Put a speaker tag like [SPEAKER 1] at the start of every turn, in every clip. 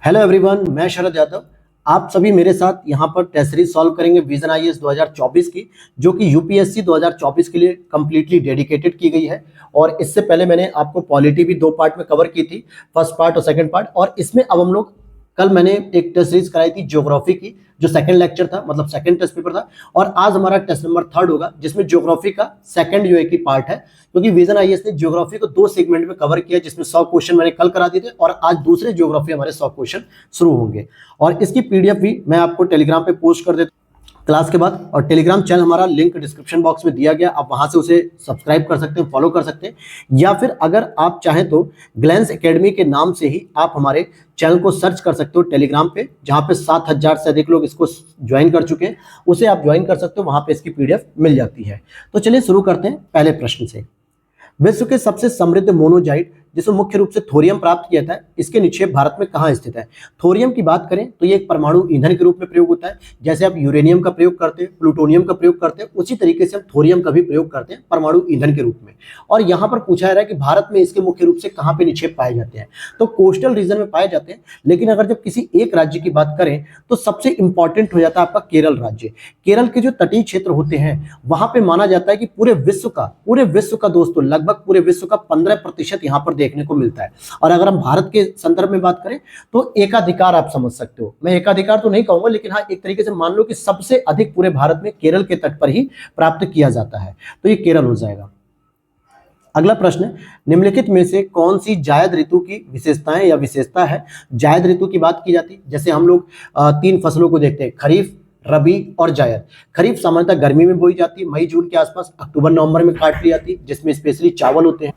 [SPEAKER 1] Hello everyone, मैं शरद यादव। आप सभी मेरे साथ यहाँ पर टेस्ट सीरीज सॉल्व करेंगे विजन आईएएस 2024 की, जो कि यूपीएससी 2024 के लिए कंप्लीटली डेडिकेटेड की गई है। और इससे पहले मैंने आपको पॉलिटी भी दो पार्ट में कवर की थी, फर्स्ट पार्ट और सेकंड पार्ट। और इसमें अब हम लोग कल मैंने एक टेस्ट सीरीज कराई थी ज्योग्राफी की, जो सेकंड लेक्चर था, मतलब सेकंड टेस्ट पेपर था। और आज हमारा टेस्ट नंबर थर्ड होगा, जिसमें ज्योग्राफी का सेकंड जो एक ही पार्ट है, क्योंकि विजन आईएएस ने ज्योग्राफी को दो सेगमेंट में कवर किया, जिसमें 100 क्वेश्चन मैंने कल करा दिए थे और आज दूसरे ज्योग्राफी हमारे 100 क्वेश्चन शुरू होंगे। और इसकी पीडीएफ भी मैं आपको टेलीग्राम पे पोस्ट कर देता क्लास के बाद। और टेलीग्राम चैनल हमारा लिंक डिस्क्रिप्शन बॉक्स में दिया गया, आप वहां से उसे सब्सक्राइब कर सकते हैं, फॉलो कर सकते हैं। या फिर अगर आप चाहें तो ग्लैंस एकेडमी के नाम से ही आप हमारे चैनल को सर्च कर सकते हो टेलीग्राम पे, जहां पे 7,000 से अधिक लोग इसको ज्वाइन कर चुके हैं। उसे आप ज्वाइन कर सकते हो, वहां पे इसकी पीडीएफ मिल जाती है। तो चलिए शुरू करते हैं पहले प्रश्न से। विश्व के सबसे समृद्ध मोनोजाइट, जिसमें मुख्य रूप से थोरियम प्राप्त किया था, इसके निक्षेप भारत में कहाँ स्थित है? थोरियम की बात करें तो ये एक परमाणु ईंधन के रूप में प्रयोग होता है। जैसे आप यूरेनियम का प्रयोग करते हैं, प्लूटोनियम का प्रयोग करते हैं, उसी तरीके से हम थोरियम का भी प्रयोग करते हैं परमाणु ईंधन के रूप में। और यहाँ पर पूछा जा रहा है कि भारत में इसके मुख्य रूप से कहाँ पे निक्षेप पाए जाते हैं, तो कोस्टल रीजन में पाए जाते हैं। लेकिन अगर जब किसी एक राज्य की बात करें तो सबसे इंपॉर्टेंट हो जाता है आपका केरल राज्य। केरल के जो तटीय क्षेत्र होते हैं, वहां पे माना जाता है कि पूरे विश्व का दोस्तों, लगभग पूरे विश्व का 15% यहाँ पर देखने को मिलता है। और अगर हम भारत के संदर्भ में बात करें तो एकाधिकार आप समझ सकते हो। मैं एकाधिकार तो नहीं कहूंगा, लेकिन हाँ, एक तरीके से मान लो कि सबसे अधिक पूरे भारत में केरल के तट पर ही प्राप्त किया जाता है, तो ये केरल हो जाएगा। अगला प्रश्न, निम्नलिखित में से कौन सी जायद ऋतु की विशेषताएं या विशेषता है? जायद ऋतु की बात की जाती है, जैसे हम लोग तीन फसलों को देखते हैं, खरीफ, रबी और जायद। खरीफ सामान्यतः गर्मी में बोई जाती है, मई जून के आसपास, अक्टूबर नवंबर में काट ली जाती है, जिसमें स्पेशली चावल होते हैं।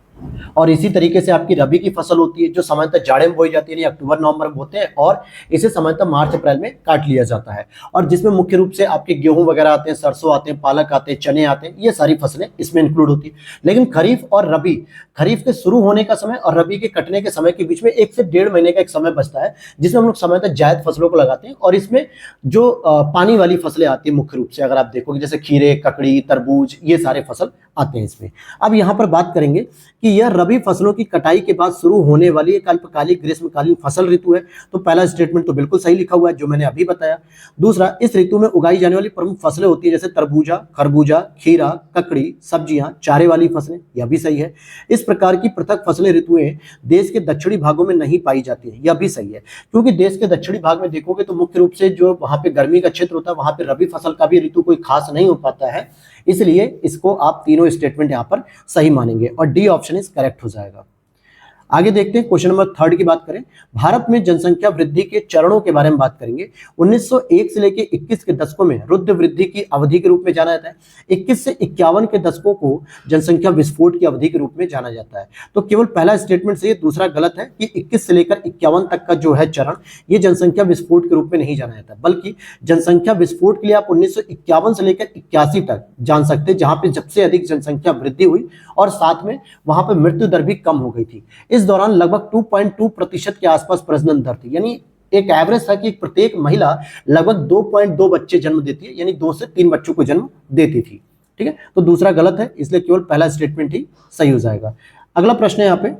[SPEAKER 1] और इसी तरीके से आपकी रबी की फसल होती है, जो सामान्यतः जाड़े में बोई जाती है, यानी अक्टूबर नवंबर में होते हैं, और इसे सामान्यतः मार्च अप्रैल में काट लिया जाता है। और जिसमें मुख्य रूप से आपके गेहूं वगैरह आते हैं, सरसों आते हैं, पालक आते हैं, चने आते हैं, ये सारी फसलें इसमें इंक्लूड होती है। लेकिन खरीफ और रबी, खरीफ के शुरू होने का समय और रबी के कटने के समय के बीच में 1 से 1.5 महीने का एक समय बचता है, जिसमें हम लोग सामान्यतः जायद फसलों को लगाते हैं। और इसमें जो पानी वाली फसलें आती है मुख्य रूप से, अगर आप देखोगे, जैसे खीरे, ककड़ी, तरबूज, ये सारे फसल आते हैं इसमें। अब यहाँ पर बात करेंगे कि यह रबी फसलों की कटाई के बाद शुरू होने वाली एक अल्पकालिक ग्रीष्मकालीन फसल ऋतु है। तो पहला स्टेटमेंट तो बिल्कुल सही लिखा हुआ है, जो मैंने अभी बताया। दूसरा, इस ऋतु में उगाई जाने वाली प्रमुख फसलें होती है, जैसे तरबूजा, खरबूजा, खीरा, ककड़ी, सब्जियां, चारे वाली फसलें, यह भी सही है। इस प्रकार की पृथक फसलें ऋतुएं देश के दक्षिणी भागों में नहीं पाई जाती है, यह भी सही है। क्योंकि देश के दक्षिणी भाग में देखोगे तो मुख्य रूप से जो वहां पे गर्मी का क्षेत्र होता है, वहां पे रबी फसल का भी ऋतु कोई खास नहीं हो पाता है। इसलिए इसको आप तीनों स्टेटमेंट यहाँ पर सही मानेंगे और डी ऑप्शन इज करेक्ट हो जाएगा। आगे देखते हैं, क्वेश्चन नंबर थर्ड की बात करें। भारत में जनसंख्या वृद्धि के चरणों के बारे में बात करेंगे। 1901 से लेकर 21 के दशकों में रुद्र वृद्धि की अवधि के रूप में जाना जाता है। 21 से 51 के दशकों को जनसंख्या विस्फोट की अवधि के रूप में जाना जाता है। तो केवल पहला स्टेटमेंट सही है, दूसरा गलत है कि 21 से लेकर 51 तक का जो है चरण, ये जनसंख्या विस्फोट के रूप में नहीं जाना जाता, बल्कि जनसंख्या विस्फोट के लिए आप 1951 से लेकर 81 तक जान सकते हैं, जहां पे सबसे अधिक जनसंख्या वृद्धि हुई और साथ में वहां पर मृत्यु दर भी कम हो गई थी। इस दौरान लगभग 2.2% के आसपास प्रजनन दर थी, यानी एक एवरेज था कि प्रत्येक महिला लगभग 2.2 बच्चे जन्म देती है, यानी 2 से 3 बच्चों को जन्म देती थी। ठीक है, तो दूसरा गलत है, इसलिए केवल पहला स्टेटमेंट ही सही हो जाएगा। अगला प्रश्न है यहाँ पे,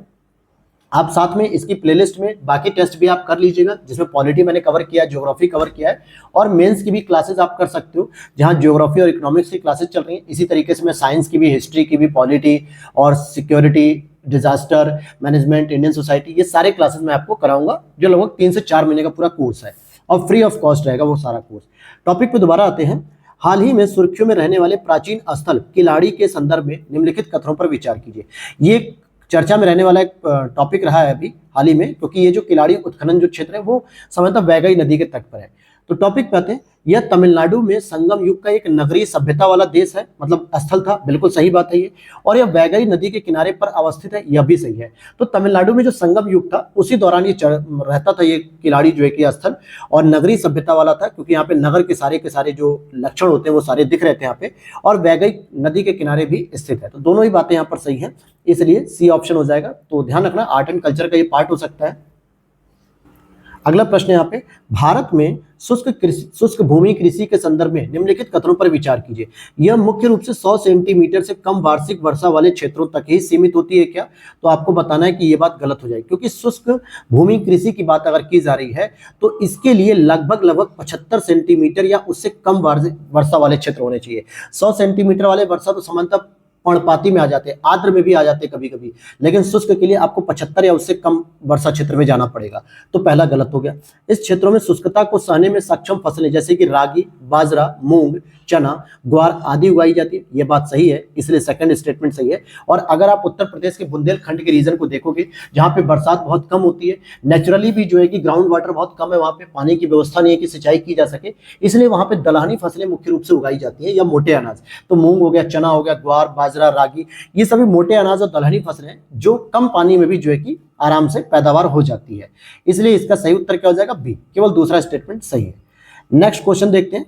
[SPEAKER 1] आप साथ में इसकी प्लेलिस्ट में बाकी टेस्ट भी आप कर लीजिएगा, जिसमें पॉलिटी मैंने कवर किया है, ज्योग्राफी कवर किया है, और मेंस की भी क्लासेस आप कर सकते हो, जहां ज्योग्राफी और इकोनॉमिक्स की क्लासेस चल रही हैं। इसी तरीके से मैं साइंस की भी, हिस्ट्री की भी, पॉलिटी और security, disaster management, Indian society, ये सारे क्लासेस मैं आपको कराऊंगा, जो लगभग 3 से 4 महीने का पूरा कोर्स है और फ्री ऑफ कॉस्ट रहेगा वो सारा कोर्स। टॉपिक पे दोबारा आते हैं। हाल ही में सुर्खियों में रहने वाले प्राचीन स्थल किलाड़ी के संदर्भ में निम्नलिखित कथनों पर विचार कीजिए। ये चर्चा में रहने वाला एक टॉपिक रहा है अभी हाल ही में, क्योंकि ये जो किलाड़ी उत्खनन जो क्षेत्र है वो सामान्यतः वैगई नदी के तट पर है। तो टॉपिक पे आते हैं, यह तमिलनाडु में संगम युग का एक नगरीय सभ्यता वाला देश है, मतलब स्थल था, बिल्कुल सही बात है ये। और यह वैगई नदी के किनारे पर अवस्थित है, यह भी सही है। तो तमिलनाडु में जो संगम युग था, उसी दौरान ये रहता था ये किलाड़ी जो है कि स्थल, और नगरीय सभ्यता वाला था, क्योंकि यहाँ पे नगर के सारे जो लक्षण होते हैं वो सारे दिख रहे थे यहाँ पे, और वैगई नदी के किनारे भी स्थित है। तो दोनों ही बातें यहाँ पर सही है, इसलिए सी ऑप्शन हो जाएगा। तो ध्यान रखना, आर्ट एंड कल्चर का ये पार्ट हो सकता है। अगला प्रश्न यहाँ पे, भारत में शुष्क भूमि कृषि के संदर्भ में निम्नलिखित कथनों पर विचार कीजिए। यह मुख्य रूप से 100 सेंटीमीटर से कम वार्षिक वर्षा वाले क्षेत्रों तक ही सीमित होती है क्या? तो आपको बताना है कि यह बात गलत हो जाएगी, क्योंकि शुष्क भूमि कृषि की बात अगर की जा रही है तो इसके लिए लगभग 75 सेंटीमीटर या उससे कम वर्षा वाले क्षेत्र होने चाहिए। 100 सेंटीमीटर वाले वर्षा तो सामान्यतः पर्णपाती में आ जाते हैं, आर्द्र में भी आ जाते हैं कभी कभी, लेकिन शुष्क के लिए आपको 75 या उससे कम वर्षा क्षेत्र में जाना पड़ेगा। तो पहला गलत हो गया। इस क्षेत्रों में शुष्कता को सहने में सक्षम फसलें जैसे कि रागी, बाजरा, मूंग, चना, ग्वार आदि उगाई जाती है। ये बात सही है, इसलिए सेकंड स्टेटमेंट सही है। और अगर आप उत्तर प्रदेश के बुंदेलखंड के रीजन को देखोगे, जहाँ पे बरसात बहुत कम होती है, नेचुरली भी जो है कि ग्राउंड वाटर बहुत कम है, वहाँ पे पानी की व्यवस्था नहीं है कि सिंचाई की जा सके, इसलिए वहाँ पे दलहनी फसलें मुख्य रूप से उगाई जाती है या मोटे अनाज। तो मूंग हो गया, चना हो गया, ग्वार, बाजरा, रागी, ये सभी मोटे अनाज और दलहनी फसलें हैं जो कम पानी में भी जो है कि आराम से पैदावार हो जाती है। इसलिए इसका सही उत्तर क्या हो जाएगा? बी, केवल दूसरा स्टेटमेंट सही है। नेक्स्ट क्वेश्चन देखते हैं।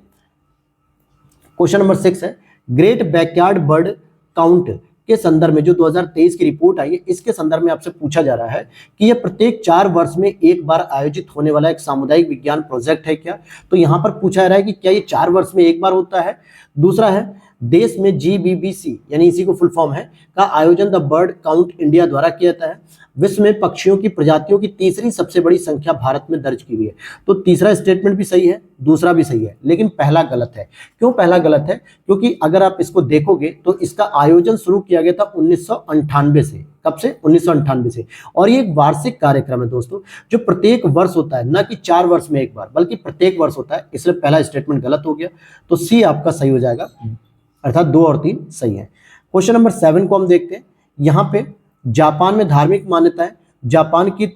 [SPEAKER 1] क्वेश्चन नंबर 6 है, ग्रेट बैकयार्ड बर्ड काउंट के संदर्भ में जो 2023 की रिपोर्ट आई है, इसके संदर्भ में आपसे पूछा जा रहा है कि यह प्रत्येक 4 वर्ष में एक बार आयोजित होने वाला एक सामुदायिक विज्ञान प्रोजेक्ट है क्या? तो यहां पर पूछा जा रहा है कि क्या ये 4 वर्ष में एक बार होता है। दूसरा है, देश में GBBC यानी इसी को फुल फॉर्म है का आयोजन द बर्ड काउंट इंडिया द्वारा किया जाता है। विश्व में पक्षियों की प्रजातियों की तीसरी सबसे बड़ी संख्या भारत में दर्ज की गई है। तो तीसरा स्टेटमेंट भी सही है, दूसरा भी सही है, लेकिन पहला गलत है। क्यों पहला गलत है? क्योंकि अगर आप इसको देखोगे तो इसका आयोजन शुरू किया गया था 1998 से। कब से? 1998 से। और ये एक वार्षिक कार्यक्रम है दोस्तों, जो प्रत्येक वर्ष होता है, न कि 4 वर्ष में एक बार, बल्कि प्रत्येक वर्ष होता है। इसलिए पहला स्टेटमेंट गलत हो गया। तो सी आपका सही हो जाएगा, अर्थात 2 और 3 सही है। क्वेश्चन नंबर 7 को हम देखते हैं। यहाँ पे जापान में धार्मिक मान्यता है, जापान की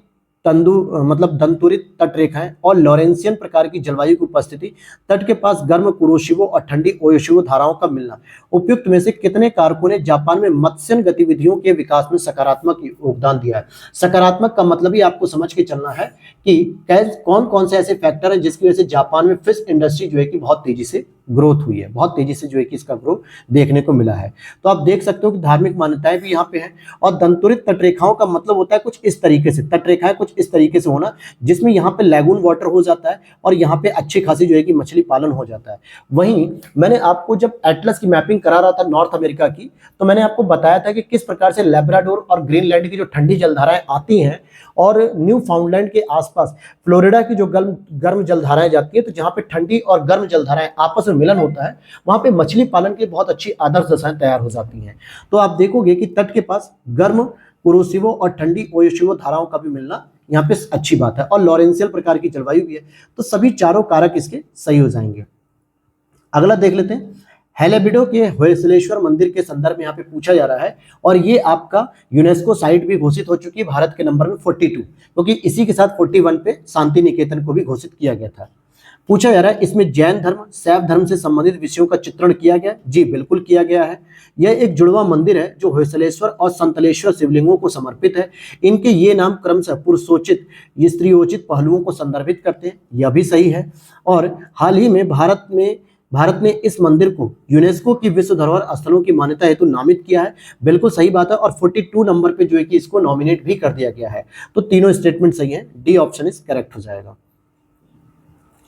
[SPEAKER 1] दंतुरित तटरेखाएं और लॉरेंसियन प्रकार की जलवायु की उपस्थिति, तट के पास गर्म कुरोशिवो और ठंडी ओयोशिवो धाराओं का मिलना, उपयुक्त में से कितने कारकों ने जापान में मत्स्य गतिविधियों के विकास में सकारात्मक योगदान दिया है? सकारात्मक का मतलब ही आपको समझ के चलना है कि कौन कौन से ऐसे फैक्टर हैं जिसकी वजह से जापान में फिश इंडस्ट्री जो है कि बहुत तेजी से ग्रोथ हुई है, बहुत तेजी से जो है कि इसका ग्रोथ देखने को मिला है। तो आप देख सकते हो कि धार्मिक मान्यताएं भी यहाँ पे हैं। और दंतुरित तटरेखाओं का मतलब होता है कुछ इस तरीके से, तटरेखाएं कुछ इस तरीके से होना, जिसमें यहाँ पे लैगून वाटर हो जाता है और यहाँ पे अच्छी खासी जो है कि मछली पालन हो जाता है। वहीं मैंने आपको जब एटलस की मैपिंग करा रहा था नॉर्थ अमेरिका की, तो मैंने आपको बताया था कि किस प्रकार से लेब्राडोर और ग्रीनलैंड की जो ठंडी जलधाराएं आती हैं और न्यू फाउंडलैंड के आसपास फ्लोरिडा की जो गर्म जलधाराएं जाती है, तो जहाँ पे ठंडी और गर्म जलधाराएं आपस में मिलन होता है, वहां पे मछली पालन की बहुत अच्छी आदर्श दशाएं तैयार हो जाती हैं। तो आप देखोगे कि तट के पास गर्म कुरोशिवो और ठंडी ओयोशिवो धाराओं का भी मिलना यहाँ पे अच्छी बात है, और लॉरेंशियल प्रकार की जलवायु भी है। तो सभी चारों कारक इसके सही हो जाएंगे। अगला देख लेते हैं। हेलेबिडो के होयसलेश्वर मंदिर के संदर्भ में यहाँ पे पूछा जा रहा है, और ये आपका यूनेस्को साइट भी घोषित हो चुकी है भारत के नंबर में 42, क्योंकि इसी के साथ 41 पे शांति निकेतन को भी घोषित किया गया था। पूछा जा रहा है, इसमें जैन धर्म, शैव धर्म से संबंधित विषयों का चित्रण किया गया? जी बिल्कुल किया गया है। यह एक जुड़वा मंदिर है जो होयसलेश्वर और संतलेश्वर शिवलिंगों को समर्पित है। इनके ये नाम क्रमशः पुरुषोचित, स्त्रियोचित पहलुओं को संदर्भित करते हैं, यह भी सही है। और हाल ही में भारत ने इस मंदिर को यूनेस्को की विश्व धरोहर स्थलों की मान्यता हेतु नामित किया है। बिल्कुल सही बात है। और 42 नंबर पे जो है कि इसको नॉमिनेट भी कर दिया गया है। तो तीनों स्टेटमेंट सही है, डी ऑप्शन इज करेक्ट हो जाएगा।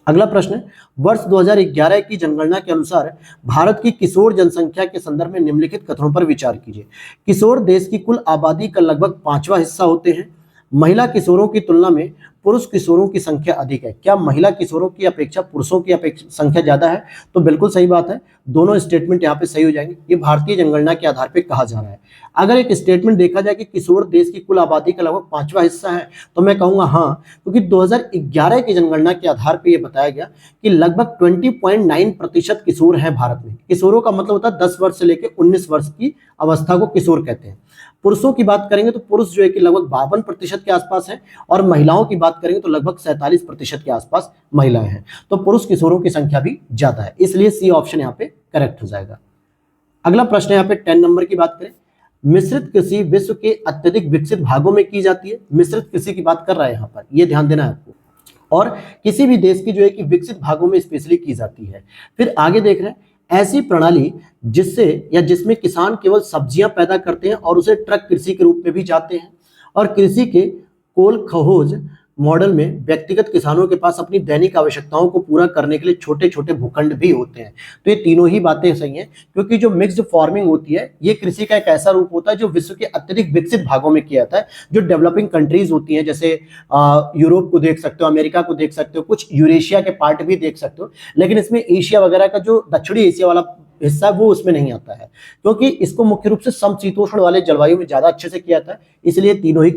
[SPEAKER 1] अगला प्रश्न है, वर्ष 2011 की जनगणना के अनुसार भारत की किशोर जनसंख्या के संदर्भ में निम्नलिखित कथनों पर विचार कीजिए। किशोर देश की कुल आबादी का लगभग 5वां हिस्सा होते हैं। महिला किशोरों की तुलना में पुरुष किशोरों की संख्या अधिक है। क्या महिला किशोरों की अपेक्षा पुरुषों की संख्या ज्यादा है? तो बिल्कुल सही बात है। दोनों स्टेटमेंट यहाँ पे सही हो जाएंगे। ये भारतीय जनगणना के आधार पे कहा जा रहा है। अगर एक स्टेटमेंट देखा जाए कि किशोर देश की कुल आबादी का लगभग 5वां हिस्सा है, तो मैं कहूंगा हाँ, क्योंकि 2011 की जनगणना के आधार पर यह बताया गया कि लगभग 20.9% किशोर हैं भारत में। किशोरों का मतलब होता है 10 वर्ष से लेकर 19 वर्ष की अवस्था को किशोर कहते हैं। पुरुषों की बात करेंगे तो पुरुष जो है कि लगभग 52% के आसपास है, और महिलाओं की बात करेंगे तो लगभग 47% के आसपास महिलाएं हैं। तो पुरुष किशोरों की संख्या भी ज्यादा है, इसलिए सी ऑप्शन यहाँ पे करेक्ट हो जाएगा। अगला प्रश्न यहाँ पे 10 नंबर की बात करें। मिश्रित कृषि विश्व के अत्यधिक विकसित भागों में की जाती है। मिश्रित कृषि की बात कर रहा है यहाँ पर, यह ध्यान देना है आपको। और किसी भी देश की जो है कि विकसित भागों में स्पेशली की जाती है। फिर आगे देख रहे हैं, ऐसी प्रणाली जिससे या जिसमें किसान केवल सब्जियां पैदा करते हैं और उसे ट्रक कृषि के रूप में भी जाते हैं, और कृषि के कोल खहोज मॉडल में व्यक्तिगत किसानों के पास अपनी दैनिक आवश्यकताओं को पूरा करने के लिए छोटे छोटे भूखंड भी होते हैं। तो ये तीनों ही बातें सही हैं, क्योंकि जो मिक्स्ड फार्मिंग होती है ये कृषि का एक ऐसा रूप होता है जो विश्व के अत्यधिक विकसित भागों में किया जाता है। जो डेवलपिंग कंट्रीज होती हैं, जैसे यूरोप को देख सकते हो, अमेरिका को देख सकते हो, कुछ यूरेशिया के पार्ट भी देख सकते हो, लेकिन इसमें एशिया वगैरह का जो दक्षिणी एशिया वाला हिस्सा वो उसमें नहीं आता है, क्योंकि इसको मुख्य रूप से समशीतोष्ण वाले जलवायु में ज्यादा अच्छे से किया जाता है। इसलिए तीनों ही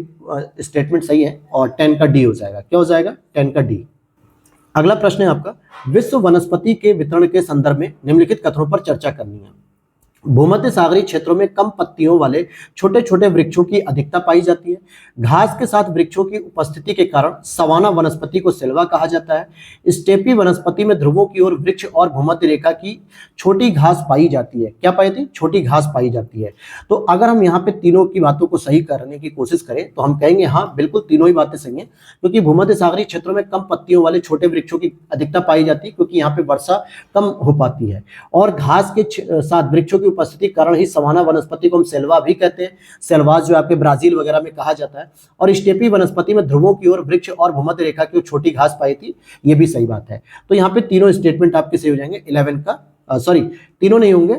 [SPEAKER 1] स्टेटमेंट सही है और 10 का डी हो जाएगा। क्या हो जाएगा? 10 का डी। अगला प्रश्न है आपका, विश्व वनस्पति के वितरण के संदर्भ में निम्नलिखित कथनों पर चर्चा करनी है। भूमध्य सागरीय क्षेत्रों में कम पत्तियों वाले छोटे छोटे वृक्षों की अधिकता पाई जाती है। घास के साथ वृक्षों की उपस्थिति के कारण सवाना वनस्पति को सिल्वा कहा जाता है। स्टेपी वनस्पति में ध्रुवों की ओर वृक्ष और भूमध्य रेखा की छोटी घास पाई जाती है। क्या पाई थी? छोटी घास पाई जाती है। तो अगर हम यहाँ पे तीनों की बातों को सही करने की कोशिश करें तो हम कहेंगे हाँ बिल्कुल तीनों ही बातें सही हैं, क्योंकि भूमध्य सागरीय क्षेत्रों में कम पत्तियों वाले छोटे वृक्षों की अधिकता पाई जाती है, क्योंकि यहाँ पे वर्षा कम हो पाती है। और घास के साथ वृक्षों की उपस्थिति कारण ही सवाना वनस्पति को हम सेल्वा भी कहते हैं। सेल्वास जो आपके ब्राजील वगैरह में कहा जाता है। और स्टेपी वनस्पति में ध्रुवों की ओर वृक्ष और भूमध्य रेखा की ओर छोटी घास पाई थी, ये भी सही बात है। तो यहाँ पे तीनों स्टेटमेंट आपके सही हो जाएंगे। 11 का सॉरी तीनों नहीं होंगे,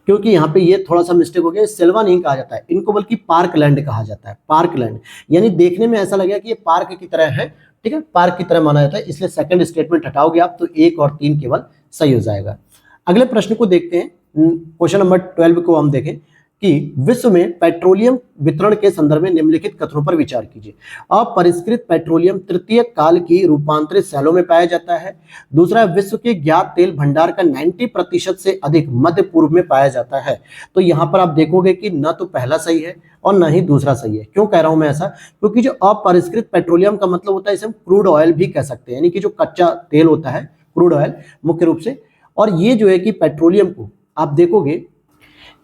[SPEAKER 1] क्योंकि यहाँ पे ये थोड़ा सा मिस्टेक हो गया। सेल्वा नहीं कहा जाता है इनको, बल्कि पार्क लैंड कहा जाता है। पार्क लैंड यानी देखने में ऐसा लगेगा कि ये पार्क की तरह है, ठीक है, पार्क की तरह माना जाता है, इसलिए सेकंड स्टेटमेंट हटाओगे आप तो 1 और 3 केवल सही हो जाएगा। अगले प्रश्न को देखते हैं। क्वेश्चन नंबर 12 को हम देखें कि विश्व में पेट्रोलियम वितरण के संदर्भ में निम्नलिखित कथनों पर विचार कीजिए। अपरिष्कृत पेट्रोलियम तृतीय काल की रूपांतरित शैलों में पाया जाता है। दूसरा, विश्व के ज्ञात तेल भंडार का 90% से अधिक मध्य पूर्व में पाया जाता है। तो यहाँ पर आप देखोगे कि न तो पहला सही है और न ही दूसरा सही है। क्यों कह रहा हूं मैं ऐसा? क्योंकि जो अपरिष्कृत पेट्रोलियम का मतलब होता है, इसे हम क्रूड ऑयल भी कह सकते हैं, यानी कि जो कच्चा तेल होता है, क्रूड ऑयल मुख्य रूप से। और ये जो है कि पेट्रोलियम को आप देखोगे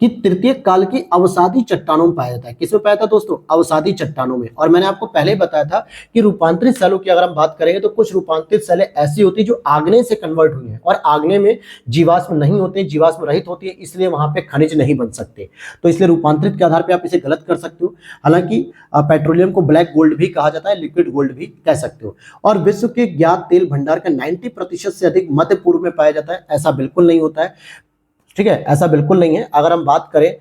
[SPEAKER 1] कि तृतीय काल की अवसादी चट्टानों में पाया जाता है। किसमें पाया था दोस्तों? अवसादी चट्टानों में। और मैंने आपको पहले ही बताया था कि रूपांतरित शैलों की अगर हम बात करेंगे तो कुछ रूपांतरित शैलें ऐसी होती है जो आग्नेय से कन्वर्ट हुई हैं, और आग्नेय में जीवाश्म नहीं होते, जीवाश्म रहित होती है, इसलिए वहां पे खनिज नहीं बन सकते। तो इसलिए रूपांतरित के आधार पर आप इसे गलत कर सकते हो। हालांकि पेट्रोलियम को ब्लैक गोल्ड भी कहा जाता है, लिक्विड गोल्ड भी कह सकते हो। और विश्व के ज्ञात तेल भंडार का 90% से अधिक मध्य पूर्व में पाया जाता है, ऐसा बिल्कुल नहीं होता है, ठीक है, ऐसा बिल्कुल नहीं है। अगर हम बात करें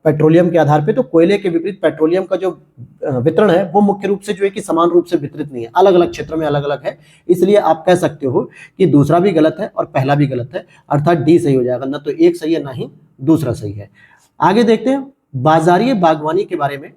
[SPEAKER 1] पेट्रोलियम के आधार पे, तो कोयले के विपरीत पेट्रोलियम का जो वितरण है वो मुख्य रूप से जो है कि समान रूप से वितरित नहीं है, अलग अलग क्षेत्रों में अलग अलग है। इसलिए आप कह सकते हो कि दूसरा भी गलत है और पहला भी गलत है, अर्थात डी सही हो जाएगा। ना तो एक सही है ना ही दूसरा सही है। आगे देखते हैं बाजारीय बागवानी के बारे में।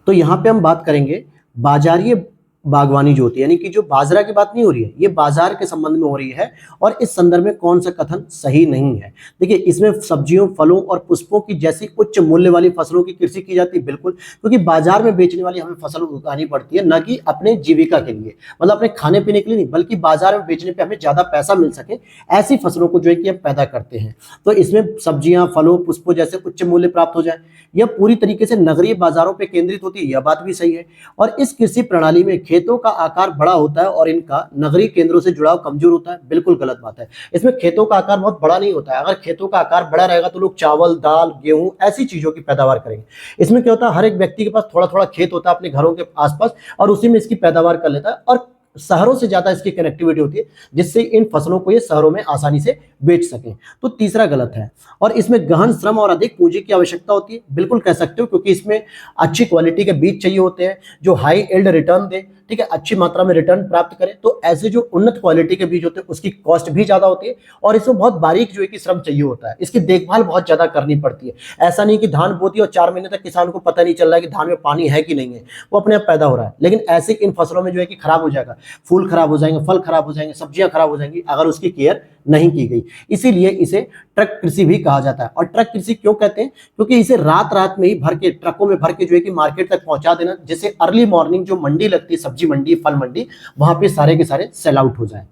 [SPEAKER 1] तो यहाँ पे हम बात करेंगे बाजारीय बागवानी जो होती है, यानी कि जो बाजरा की बात नहीं हो रही है, ये बाजार के संबंध में हो रही है। और इस संदर्भ में कौन सा कथन सही नहीं है? देखिए, इसमें सब्जियों, फलों और पुष्पों की जैसी उच्च मूल्य वाली फसलों की कृषि की जाती है, बिल्कुल, क्योंकि बाजार में बेचने वाली हमें फसल उगानी पड़ती है, न कि अपने जीविका के लिए, मतलब अपने खाने पीने के लिए नहीं, बल्कि बाजार में बेचने पर हमें ज्यादा पैसा मिल सके, ऐसी फसलों को जो है कि हम पैदा करते हैं। तो इसमें सब्जियां, फलों, पुष्पों जैसे उच्च मूल्य प्राप्त हो जाए। यह पूरी तरीके से नगरीय बाजारों पर केंद्रित होती है, यह बात भी सही है। और इस कृषि प्रणाली में खेतों का आकार बड़ा होता है और इनका नगरीय केंद्रों से जुड़ाव कमजोर होता है, बिल्कुल गलत बात है। इसमें खेतों का आकार बहुत बड़ा नहीं होता है। अगर खेतों का आकार बड़ा रहेगा तो लोग चावल, दाल, गेहूं ऐसी चीजों की पैदावार करेंगे। इसमें क्या होता है, हर एक व्यक्ति के पास थोड़ा थोड़ा खेत होता है अपने घरों के आसपास, और उसी में इसकी पैदावार कर लेता है, और शहरों से ज्यादा इसकी कनेक्टिविटी होती है, जिससे इन फसलों को ये शहरों में आसानी से बेच सकें। तो तीसरा गलत है। और इसमें गहन श्रम और अधिक पूंजी की आवश्यकता होती है, बिल्कुल कह सकते हो, क्योंकि इसमें अच्छी क्वालिटी के बीज चाहिए होते हैं जो हाई यील्ड रिटर्न दे, ठीक है, अच्छी मात्रा में रिटर्न प्राप्त करें। तो ऐसे जो उन्नत क्वालिटी के बीज होते हैं उसकी कॉस्ट भी ज्यादा होती है, और इसमें बहुत बारीक जो है कि श्रम चाहिए होता है, इसकी देखभाल बहुत ज्यादा करनी पड़ती है। ऐसा नहीं कि धान बो दिया और 4 महीने तक किसान को पता नहीं चल रहा है कि धान में पानी है कि नहीं है, वो अपने आप पैदा हो रहा है। लेकिन ऐसे इन फसलों में जो है कि खराब हो जाएगा, फूल खराब हो जाएंगे, फल खराब हो जाएंगे, सब्जियां खराब हो जाएंगी अगर उसकी केयर नहीं की गई। इसीलिए इसे ट्रक कृषि भी कहा जाता है। और ट्रक कृषि क्यों कहते हैं? क्योंकि इसे रात रात में ही भर के, ट्रकों में भर के जो है कि मार्केट तक पहुंचा देना, जैसे अर्ली मॉर्निंग जो मंडी लगती है, सब्जी मंडी, फल मंडी, वहां पे सारे के सारे सेल आउट हो जाए।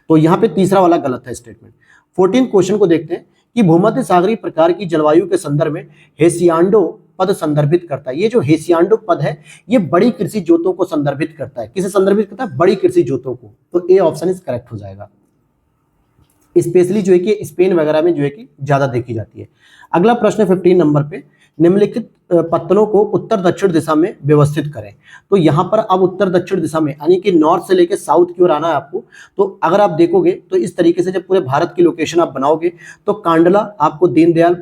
[SPEAKER 1] तो यहाँ पे तीसरा वाला गलत है स्टेटमेंट। 14 क्वेश्चन को देखते हैं कि भूमध्य सागरीय प्रकार की जलवायु के संदर्भ में हेसियांडो पद संदर्भित करता है। ये जो हेसियांडो पद है ये बड़ी कृषि जोतों को संदर्भित करता है। किसे संदर्भित करता है? बड़ी कृषि जोतों को। तो ए ऑप्शन इज करेक्ट हो जाएगा। स्पेशली जो है कि स्पेन वगैरह में जो है कि ज्यादा देखी जाती है। अगला प्रश्न 15 नंबर पे, निम्नलिखित पत्तनों को उत्तर दक्षिण दिशा में व्यवस्थित करें। तो यहाँ पर अब उत्तर दक्षिण दिशा में यानी कि नॉर्थ से लेकर साउथ की ओर आना है आपको। तो अगर आप देखोगे तो इस तरीके से जब पूरे भारत की लोकेशन आप बनाओगे तो कांडला आपको दीनदयाल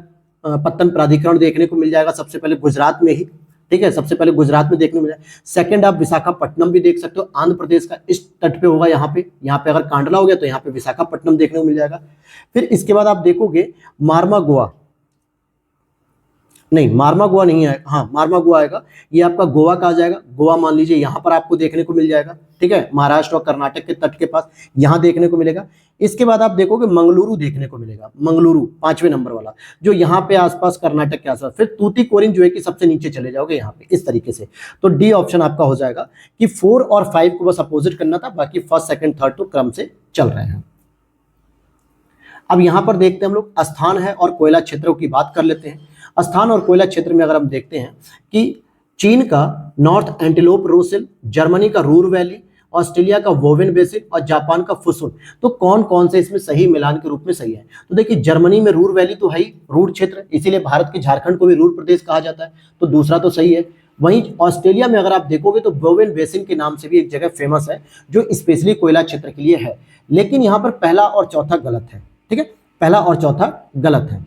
[SPEAKER 1] पत्तन प्राधिकरण देखने को मिल जाएगा सबसे पहले गुजरात में ही, ठीक है, सबसे पहले गुजरात में देखने को मिला। सेकंड आप विशाखापट्टनम भी देख सकते हो, आंध्र प्रदेश का इस तट पे होगा, यहाँ पे अगर कांडला हो गया तो यहाँ पे विशाखापट्टनम देखने को मिल जाएगा। फिर इसके बाद आप देखोगे मारवा गोवा, नहीं मारवा गोवा नहीं है, हाँ मारवा गोवा आएगा, ये आपका गोवा का आ जाएगा। गोवा मान लीजिए यहाँ पर आपको देखने को मिल जाएगा, ठीक है, महाराष्ट्र और कर्नाटक के तट के पास यहाँ देखने को मिलेगा। इसके बाद आप देखोगे मंगलुरु देखने को मिलेगा, मंगलुरु 5वें नंबर वाला जो यहाँ पे आसपास कर्नाटक के आसपास। फिर तूतीकोरिन जो है कि सबसे नीचे चले जाओगे यहाँ पे इस तरीके से। तो डी ऑप्शन आपका हो जाएगा कि 4 और 5 को बस अपोजिट करना था, बाकी फर्स्ट सेकंड थर्ड तो क्रम से चल रहे हैं। अब यहाँ पर देखते हैं हम लोग स्थान है और कोयला क्षेत्रों की बात कर लेते हैं। स्थान और कोयला क्षेत्र में अगर हम देखते हैं कि चीन का नॉर्थ एंटीलोप रोसेल, जर्मनी का रूर वैली, ऑस्ट्रेलिया का वोवेन बेसिन और जापान का फुसुन, तो कौन कौन से इसमें सही मिलान के रूप में सही है? तो देखिए जर्मनी में रूर वैली तो है ही, रूर क्षेत्र, इसीलिए भारत के झारखंड को भी रूर प्रदेश कहा जाता है, तो दूसरा तो सही है। वहीं ऑस्ट्रेलिया में अगर आप देखोगे तो वोवेन बेसिन के नाम से भी एक जगह फेमस है जो स्पेशली कोयला क्षेत्र के लिए है, लेकिन यहाँ पर पहला और चौथा गलत है, ठीक है, पहला और चौथा गलत है।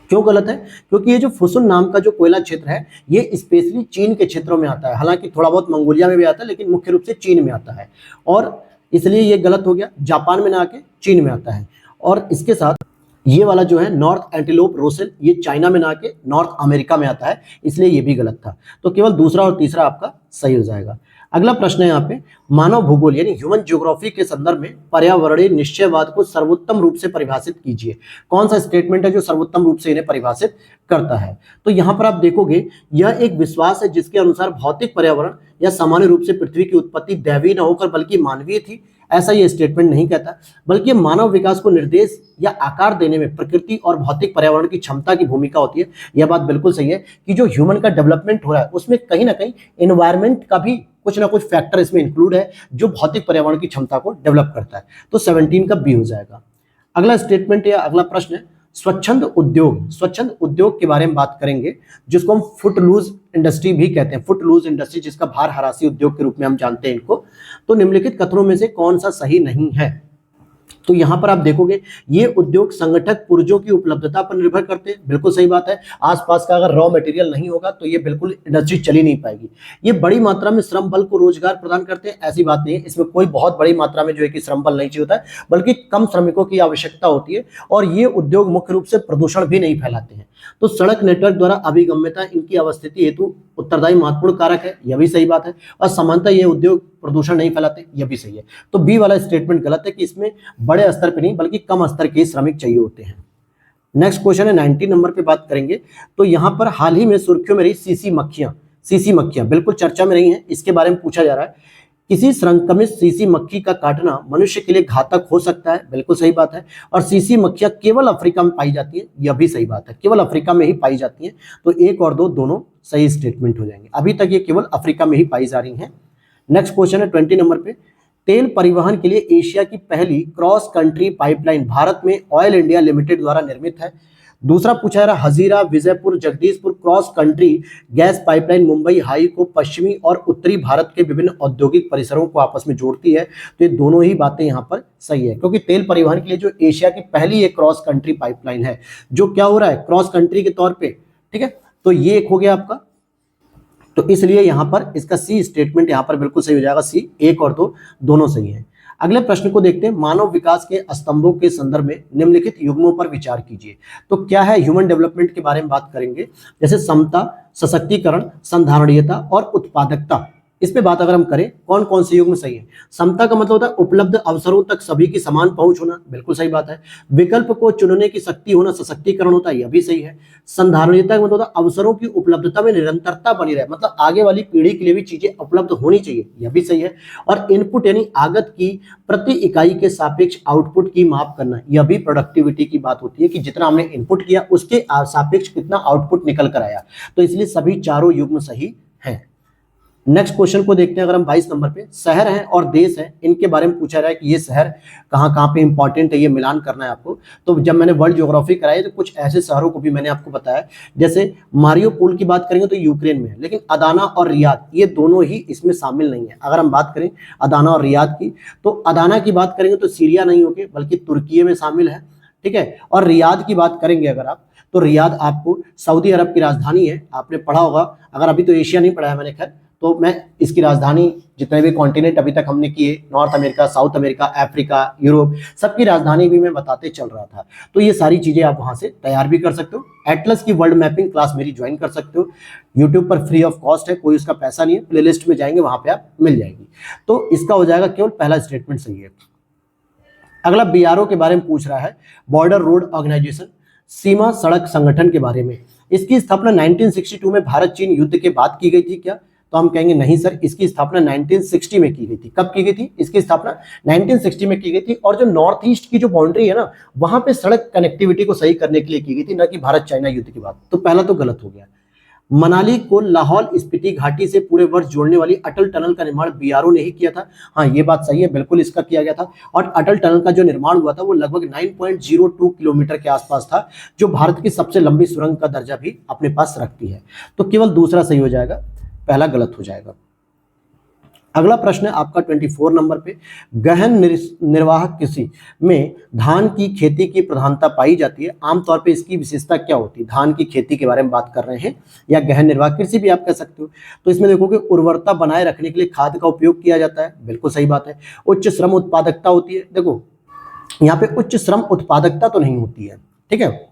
[SPEAKER 1] क्यों गलत है? क्योंकि ये जो फुसुन नाम का जो कोयला क्षेत्र है ये स्पेशली चीन के क्षेत्रों में आता है, हालांकि थोड़ा बहुत मंगोलिया में भी आता है लेकिन मुख्य रूप से चीन में आता है, और इसलिए ये गलत हो गया, जापान में ना आके चीन में आता है। और इसके साथ ये वाला जो है नॉर्थ एंटीलोप रोसेल, ये चाइना में ना आके नॉर्थ अमेरिका में आता है, इसलिए ये भी गलत था। तो केवल दूसरा और तीसरा आपका सही हो जाएगा। अगला प्रश्न है यहाँ पे, मानव भूगोल यानी ह्यूमन ज्योग्राफी के संदर्भ में पर्यावरणीय निश्चयवाद को सर्वोत्तम रूप से परिभाषित कीजिए। कौन सा स्टेटमेंट है जो सर्वोत्तम रूप से इन्हें परिभाषित करता है? तो यहाँ पर आप देखोगे यह एक विश्वास है जिसके अनुसार भौतिक पर्यावरण या सामान्य रूप से पृथ्वी की उत्पत्ति दैवीय न होकर बल्कि मानवीय थी, ऐसा ये स्टेटमेंट नहीं कहता, बल्कि मानव विकास को निर्देश या आकार देने में प्रकृति और भौतिक पर्यावरण की क्षमता की भूमिका होती है। यह बात बिल्कुल सही है कि जो ह्यूमन का डेवलपमेंट हो रहा है उसमें कहीं ना कहीं एनवायरनमेंट का भी कुछ ना कुछ फैक्टर इसमें इंक्लूड है जो भौतिक पर्यावरण की क्षमता को डेवलप करता है। तो 17 का बी हो जाएगा। अगला स्टेटमेंट या अगला प्रश्न है स्वच्छंद उद्योग। स्वच्छंद उद्योग के बारे में बात करेंगे जिसको हम फुटलूज इंडस्ट्री भी कहते हैं, फुटलूज इंडस्ट्री जिसका भार हरासी उद्योग के रूप में हम जानते हैं इनको। तो निम्नलिखित कथनों में से कौन सा सही नहीं है? तो यहां पर आप देखोगे ये उद्योग संगठक पुर्जों की उपलब्धता पर निर्भर करते हैं, बिल्कुल सही बात है। आसपास का अगर रॉ मटेरियल नहीं होगा तो ये बिल्कुल इंडस्ट्री चली नहीं पाएगी। ये बड़ी मात्रा में श्रम बल को रोजगार प्रदान करते हैं, ऐसी बात नहीं है, इसमें कोई बहुत बड़ी मात्रा में जो है कि श्रम बल नहीं चाहिए होता है, बल्कि कम श्रमिकों की आवश्यकता होती है। और ये उद्योग मुख्य रूप से प्रदूषण भी नहीं फैलाते हैं। तो सड़क नेटवर्क द्वारा अभिगम्यता इनकी अवस्थिति हेतु उत्तरदायी महत्वपूर्ण कारक है, यह भी सही बात है। और समानता ये उद्योग प्रदूषण नहीं फैलाते, यह भी सही है। तो बी वाला स्टेटमेंट गलत है कि इसमें बड़े स्तर पे नहीं बल्कि कम स्तर के श्रमिक चाहिए होते हैं। नेक्स्ट क्वेश्चन है 19 नंबर पे बात करेंगे। तो यहाँ पर हाल ही में सुर्खियों में रही सीसी मक्खियां बिल्कुल चर्चा में रही हैं, इसके बारे में पूछा जा रहा है। किसी संक्रमित सीसी मक्खी का काटना मनुष्य के लिए घातक हो सकता है, बिल्कुल सही बात है। और सीसी मक्खियां केवल अफ्रीका में पाई जाती है, यह भी सही बात है, केवल अफ्रीका में ही पाई जाती हैं। तो 1 और 2 दोनों सही स्टेटमेंट हो जाएंगे। अभी तक ये केवल अफ्रीका में ही पाई जा रही हैं। नेक्स्ट क्वेश्चन है 20 नंबर पे, तेल परिवहन के लिए एशिया की पहली क्रॉस कंट्री पाइपलाइन भारत में ऑयल इंडिया लिमिटेड द्वारा निर्मित है। दूसरा पूछा जा रहा Hazira Vijaypur Jagdishpur cross country gas pipeline Mumbai high को पश्चिमी और उत्तरी भारत के विभिन्न औद्योगिक परिसरों को आपस में जोड़ती है। तो ये दोनों ही बातें यहाँ पर सही है, क्योंकि तेल परिवहन के लिए जो एशिया की पहली एक क्रॉस कंट्री पाइपलाइन है जो क्या हो रहा है क्रॉस कंट्री के तौर पे, ठीक है। तो ये एक हो गया आपका, तो इसलिए यहाँ पर इसका सी स्टेटमेंट यहाँ पर बिल्कुल सही हो जाएगा। सी 1 और 2 दोनों सही है। अगले प्रश्न को देखते हैं, मानव विकास के स्तंभों के संदर्भ में निम्नलिखित युग्मों पर विचार कीजिए। तो क्या है, ह्यूमन डेवलपमेंट के बारे में बात करेंगे, जैसे समता, सशक्तिकरण, संधारणीयता और उत्पादकता। इस पे बात अगर हम करें कौन कौन से युग्म सही है। समता का मतलब होता है उपलब्ध अवसरों तक सभी की समान पहुंच होना, बिल्कुल सही बात है। विकल्प को चुनने की शक्ति होना सशक्तिकरण होता है, यह भी सही है। संधारणीयता का मतलब होता है अवसरों की उपलब्धता में निरंतरता बनी रहे, मतलब आगे वाली पीढ़ी के लिए भी चीजें उपलब्ध होनी चाहिए, यह भी सही है। और इनपुट यानी आगत की प्रति इकाई के सापेक्ष आउटपुट की माप करना, यह भी प्रोडक्टिविटी की बात होती है कि जितना हमने इनपुट किया उसके सापेक्ष कितना आउटपुट निकल कर आया। तो इसलिए सभी चारों युग्म सही है। नेक्स्ट क्वेश्चन को देखते हैं। अगर हम 22 नंबर पे, शहर हैं और देश हैं, इनके बारे में पूछा रहा है कि ये शहर कहाँ कहाँ पे इंपॉर्टेंट है, ये मिलान करना है आपको। तो जब मैंने वर्ल्ड ज्योग्राफी कराई तो कुछ ऐसे शहरों को भी मैंने आपको बताया, जैसे मारियोपोल की बात करेंगे तो यूक्रेन में है, लेकिन अदाना और रियाद ये दोनों ही इसमें शामिल नहीं है। अगर हम बात करें अदाना और रियाद की, तो अदाना की बात करेंगे तो सीरिया नहीं होके बल्कि तुर्की में शामिल है, ठीक है। और रियाद की बात करेंगे अगर आप, तो रियाद आपको सऊदी अरब की राजधानी है, आपने पढ़ा होगा। अगर अभी तो एशिया नहीं पढ़ा है मैंने, खैर तो मैं इसकी राजधानी, जितने भी कॉन्टिनेंट अभी तक हमने किए, north America, south America, Africa, Europe, सबकी राजधानी भी मैं बताते चल रहा था। तो ये सारी चीजें आप वहां से तैयार भी कर सकते हो। एटलस की वर्ल्ड मैपिंग क्लास मेरी ज्वाइन कर सकते हो, यूट्यूब पर फ्री ऑफ कॉस्ट है, कोई उसका पैसा नहीं है, प्लेलिस्ट में जाएंगे वहां पे आप मिल जाएगी। तो इसका हो जाएगा केवल पहला स्टेटमेंट सही है। अगला बीआरओ के बारे में पूछ रहा है, बॉर्डर रोड ऑर्गेनाइजेशन, सीमा सड़क संगठन के बारे में। इसकी स्थापना 1962 में भारत चीन युद्ध के बाद की गई थी क्या? तो हम कहेंगे नहीं सर, इसकी स्थापना 1960 में की गई थी। कब की गई थी? इसकी स्थापना 1960 में की गई थी। और जो नॉर्थ ईस्ट की जो बाउंड्री है ना, वहां पे सड़क कनेक्टिविटी को सही करने के लिए की गई थी, न कि भारत चाइना युद्ध के बाद। तो पहला तो गलत हो गया। मनाली को लाहौल स्पीति घाटी से पूरे वर्ष जोड़ने वाली अटल टनल का निर्माण बीआरओ ने ही किया था। हाँ, ये बात सही है, बिल्कुल इसका किया गया था। और अटल टनल का जो निर्माण हुआ था वो लगभग 9.02 किलोमीटर के आसपास था, जो भारत की सबसे लंबी सुरंग का दर्जा भी अपने पास रखती है। तो केवल दूसरा सही हो जाएगा, पहला गलत हो जाएगा। अगला प्रश्न है आपका 24 नंबर पे, गहन निर्वाह कृषि में धान की खेती की प्रधानता पाई जाती है, आमतौर पे इसकी विशेषता क्या होती है? धान की खेती के बारे में बात कर रहे हैं, या गहन निर्वाह कृषि भी आप कह सकते हो। तो इसमें देखोगे उर्वरता बनाए रखने के लिए खाद का उपयोग किया जाता है, बिल्कुल सही बात है। उच्च श्रम उत्पादकता होती है, देखो यहाँ पे उच्च श्रम उत्पादकता तो नहीं होती है, ठीक है।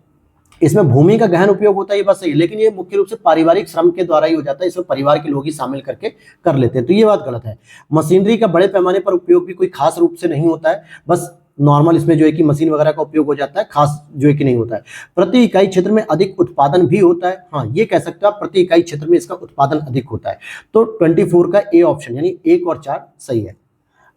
[SPEAKER 1] इसमें भूमि का गहन उपयोग होता है, ये बात सही है, लेकिन ये मुख्य रूप से पारिवारिक श्रम के द्वारा ही हो जाता है, इसमें परिवार के लोग ही शामिल करके कर लेते हैं, तो ये बात गलत है। मशीनरी का बड़े पैमाने पर उपयोग भी कोई खास रूप से नहीं होता है, बस नॉर्मल इसमें जो है कि मशीन वगैरह का उपयोग हो जाता है, खास जो है कि नहीं होता है। प्रति इकाई क्षेत्र में अधिक उत्पादन भी होता है, हाँ ये कह सकते हो आप, प्रति इकाई क्षेत्र में इसका उत्पादन अधिक होता है। तो 24 का ए ऑप्शन यानी 1 और 4 सही है।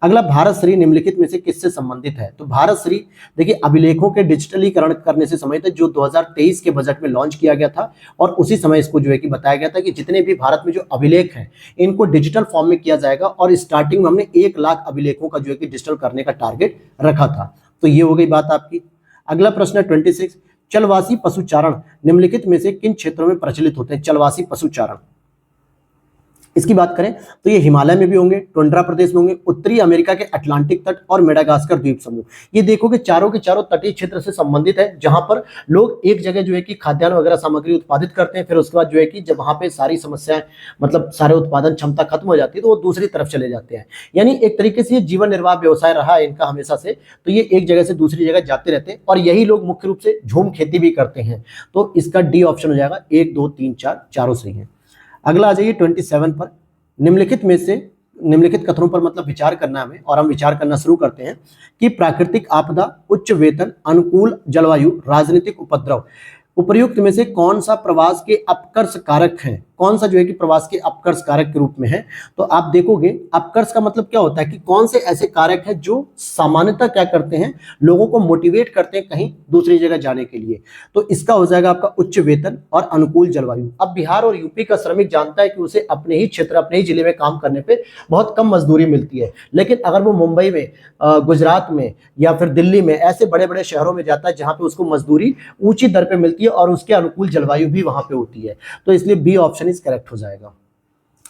[SPEAKER 1] अगला, भारत श्री निम्नलिखित में से किससे संबंधित है? तो भारत श्री देखिए अभिलेखों के डिजिटलीकरण करने से संबंधित है, जो 2023 के बजट में लॉन्च किया गया था। और उसी समय इसको जो है कि बताया गया था कि जितने भी भारत में जो अभिलेख हैं इनको डिजिटल फॉर्म में किया जाएगा, और स्टार्टिंग में हमने 1 लाख अभिलेखों का जो है कि डिजिटल करने का टारगेट रखा था। तो ये हो गई बात आपकी। अगला प्रश्न है 26, चलवासी पशुचारण निम्नलिखित में से किन क्षेत्रों में प्रचलित होते हैं? चलवासी पशुचारण, इसकी बात करें तो ये हिमालय में भी होंगे, टुंड्रा प्रदेश में होंगे, उत्तरी अमेरिका के अटलांटिक तट और मेडागास्कर द्वीप समूह। ये देखो कि चारों के चारों तटीय क्षेत्र से संबंधित है, जहां पर लोग एक जगह जो है कि खाद्यान्न वगैरह सामग्री उत्पादित करते हैं, फिर उसके बाद जो है कि जब वहां पे सारी समस्याएं, मतलब सारे उत्पादन क्षमता खत्म हो जाती है, तो वो दूसरी तरफ चले जाते हैं। यानी एक तरीके से ये जीवन निर्वाह व्यवसाय रहा है इनका हमेशा से, तो ये एक जगह से दूसरी जगह जाते रहते हैं, और यही लोग मुख्य रूप से झूम खेती भी करते हैं। तो इसका डी ऑप्शन हो जाएगा, 1, 2, 3, 4 चारों सही है। अगला आ जाइए 27 पर, निम्नलिखित में से निम्नलिखित कथनों पर मतलब विचार करना हमें, और हम विचार करना शुरू करते हैं कि प्राकृतिक आपदा, उच्च वेतन, अनुकूल जलवायु, राजनीतिक उपद्रव, उपर्युक्त में से कौन सा प्रवास के अपकर्ष कारक है? कौन सा जो है कि प्रवास के अपकर्ष कारक के रूप में है? तो आप देखोगे अपकर्ष का मतलब क्या होता है कि कौन से ऐसे कारक हैं जो सामान्यतः क्या करते हैं, लोगों को मोटिवेट करते हैं कहीं दूसरी जगह जाने के लिए। तो इसका हो जाएगा आपका उच्च वेतन और अनुकूल जलवायु। अब बिहार और यूपी का श्रमिक जानता है कि उसे अपने ही क्षेत्र, अपने ही जिले में काम करने पे बहुत कम मजदूरी मिलती है, लेकिन अगर वो मुंबई में, गुजरात में या फिर दिल्ली में, ऐसे बड़े बड़े शहरों में जाता है जहां पे उसको मजदूरी ऊंची दर पे मिलती है और उसके अनुकूल जलवायु भी वहां पे होती है। तो इसलिए बी ऑप्शन इज करेक्ट हो जाएगा।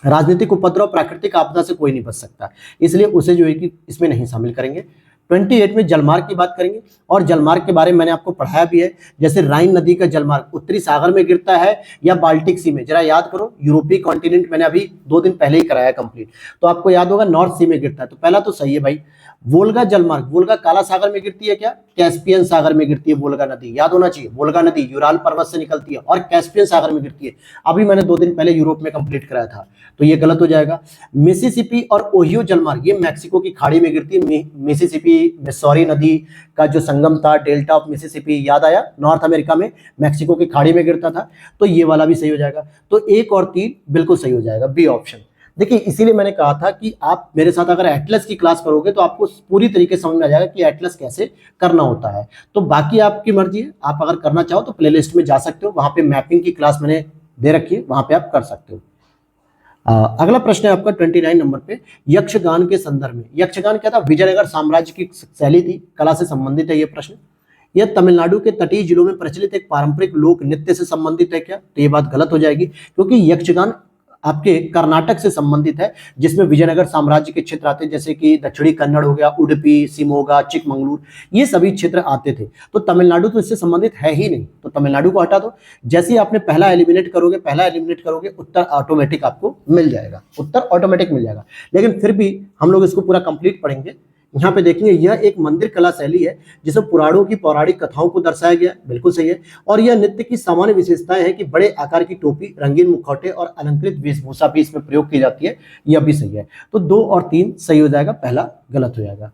[SPEAKER 1] राजनीतिक उपद्रव, प्राकृतिक आपदा से कोई नहीं बच सकता, इसलिए उसे जो है कि इसमें नहीं शामिल करेंगे। 28 में जलमार्ग की बात करेंगे, और जलमार्ग के बारे में मैंने आपको पढ़ाया भी है। जैसे राइन नदी का जलमार्ग उत्तरी सागर में गिरता है या बाल्टिक सी में, जरा याद करो। यूरोपीय कॉन्टिनेंट मैंने अभी 2 दिन पहले ही कराया कंप्लीट, तो आपको याद होगा नॉर्थ सी में गिरता है, तो पहला तो सही है भाई। वोल्गा जलमार्ग, वोल्गा काला सागर में गिरती है क्या? कैस्पियन सागर में गिरती है वोल्गा नदी, याद होना चाहिए। वोल्गा नदी यूराल पर्वत से निकलती है और कैस्पियन सागर में गिरती है, अभी मैंने 2 दिन पहले यूरोप में कंप्लीट कराया था, तो ये गलत हो जाएगा। मिसिसिपी और ओहियो जलमार्ग, ये मैक्सिको की खाड़ी में गिरती है। मिसिसिपी मिसौरी नदी का जो संगम था, डेल्टा ऑफ मिसिसिपी, याद आया, नॉर्थ अमेरिका में मैक्सिको की खाड़ी में गिरता था, तो ये वाला भी सही हो जाएगा। तो 1 और 3 बिल्कुल सही हो जाएगा, बी ऑप्शन। देखिए इसीलिए मैंने कहा था कि आप मेरे साथ अगर एटलस की क्लास करोगे तो आपको पूरी तरीके से समझ में आ जाएगा कि एटलस कैसे करना होता है। तो बाकी आपकी मर्जी है, आप अगर करना चाहो तो प्लेलिस्ट में जा सकते हो, वहां पे मैपिंग की क्लास मैंने दे रखी है, वहां पे आप कर सकते हो। अगला प्रश्न है आपका 29 नंबर पे, यक्षगान के संदर्भ में। यक्षगान क्या था? विजयनगर साम्राज्य की शैली थी, कला से संबंधित है ये प्रश्न। यह तमिलनाडु के तटीय जिलों में प्रचलित एक पारंपरिक लोक नृत्य से संबंधित है क्या? तो ये बात गलत हो जाएगी, क्योंकि यक्षगान आपके कर्नाटक से संबंधित है, जिसमें विजयनगर साम्राज्य के क्षेत्र आते हैं, जैसे कि दक्षिणी कन्नड़ हो गया, उडुपी, शिमोगा, चिकमंगलूर, ये सभी क्षेत्र आते थे। तो तमिलनाडु तो इससे संबंधित है ही नहीं, तो तमिलनाडु को हटा दो। जैसे ही आपने पहला एलिमिनेट करोगे, उत्तर ऑटोमेटिक आपको मिल जाएगा, उत्तर ऑटोमेटिक मिल जाएगा। लेकिन फिर भी हम लोग इसको पूरा कंप्लीट पढ़ेंगे। यहाँ पे देखेंगे, यह एक मंदिर कला शैली है जिसमें पुराणों की पौराणिक कथाओं को दर्शाया गया, बिल्कुल सही है। और यह नृत्य की सामान्य विशेषताएं हैं कि बड़े आकार की टोपी, रंगीन मुखौटे और अलंकृत वेशभूषा भी इसमें प्रयोग की जाती है, यह भी सही है। तो 2 और 3 सही हो जाएगा, पहला गलत हो जाएगा।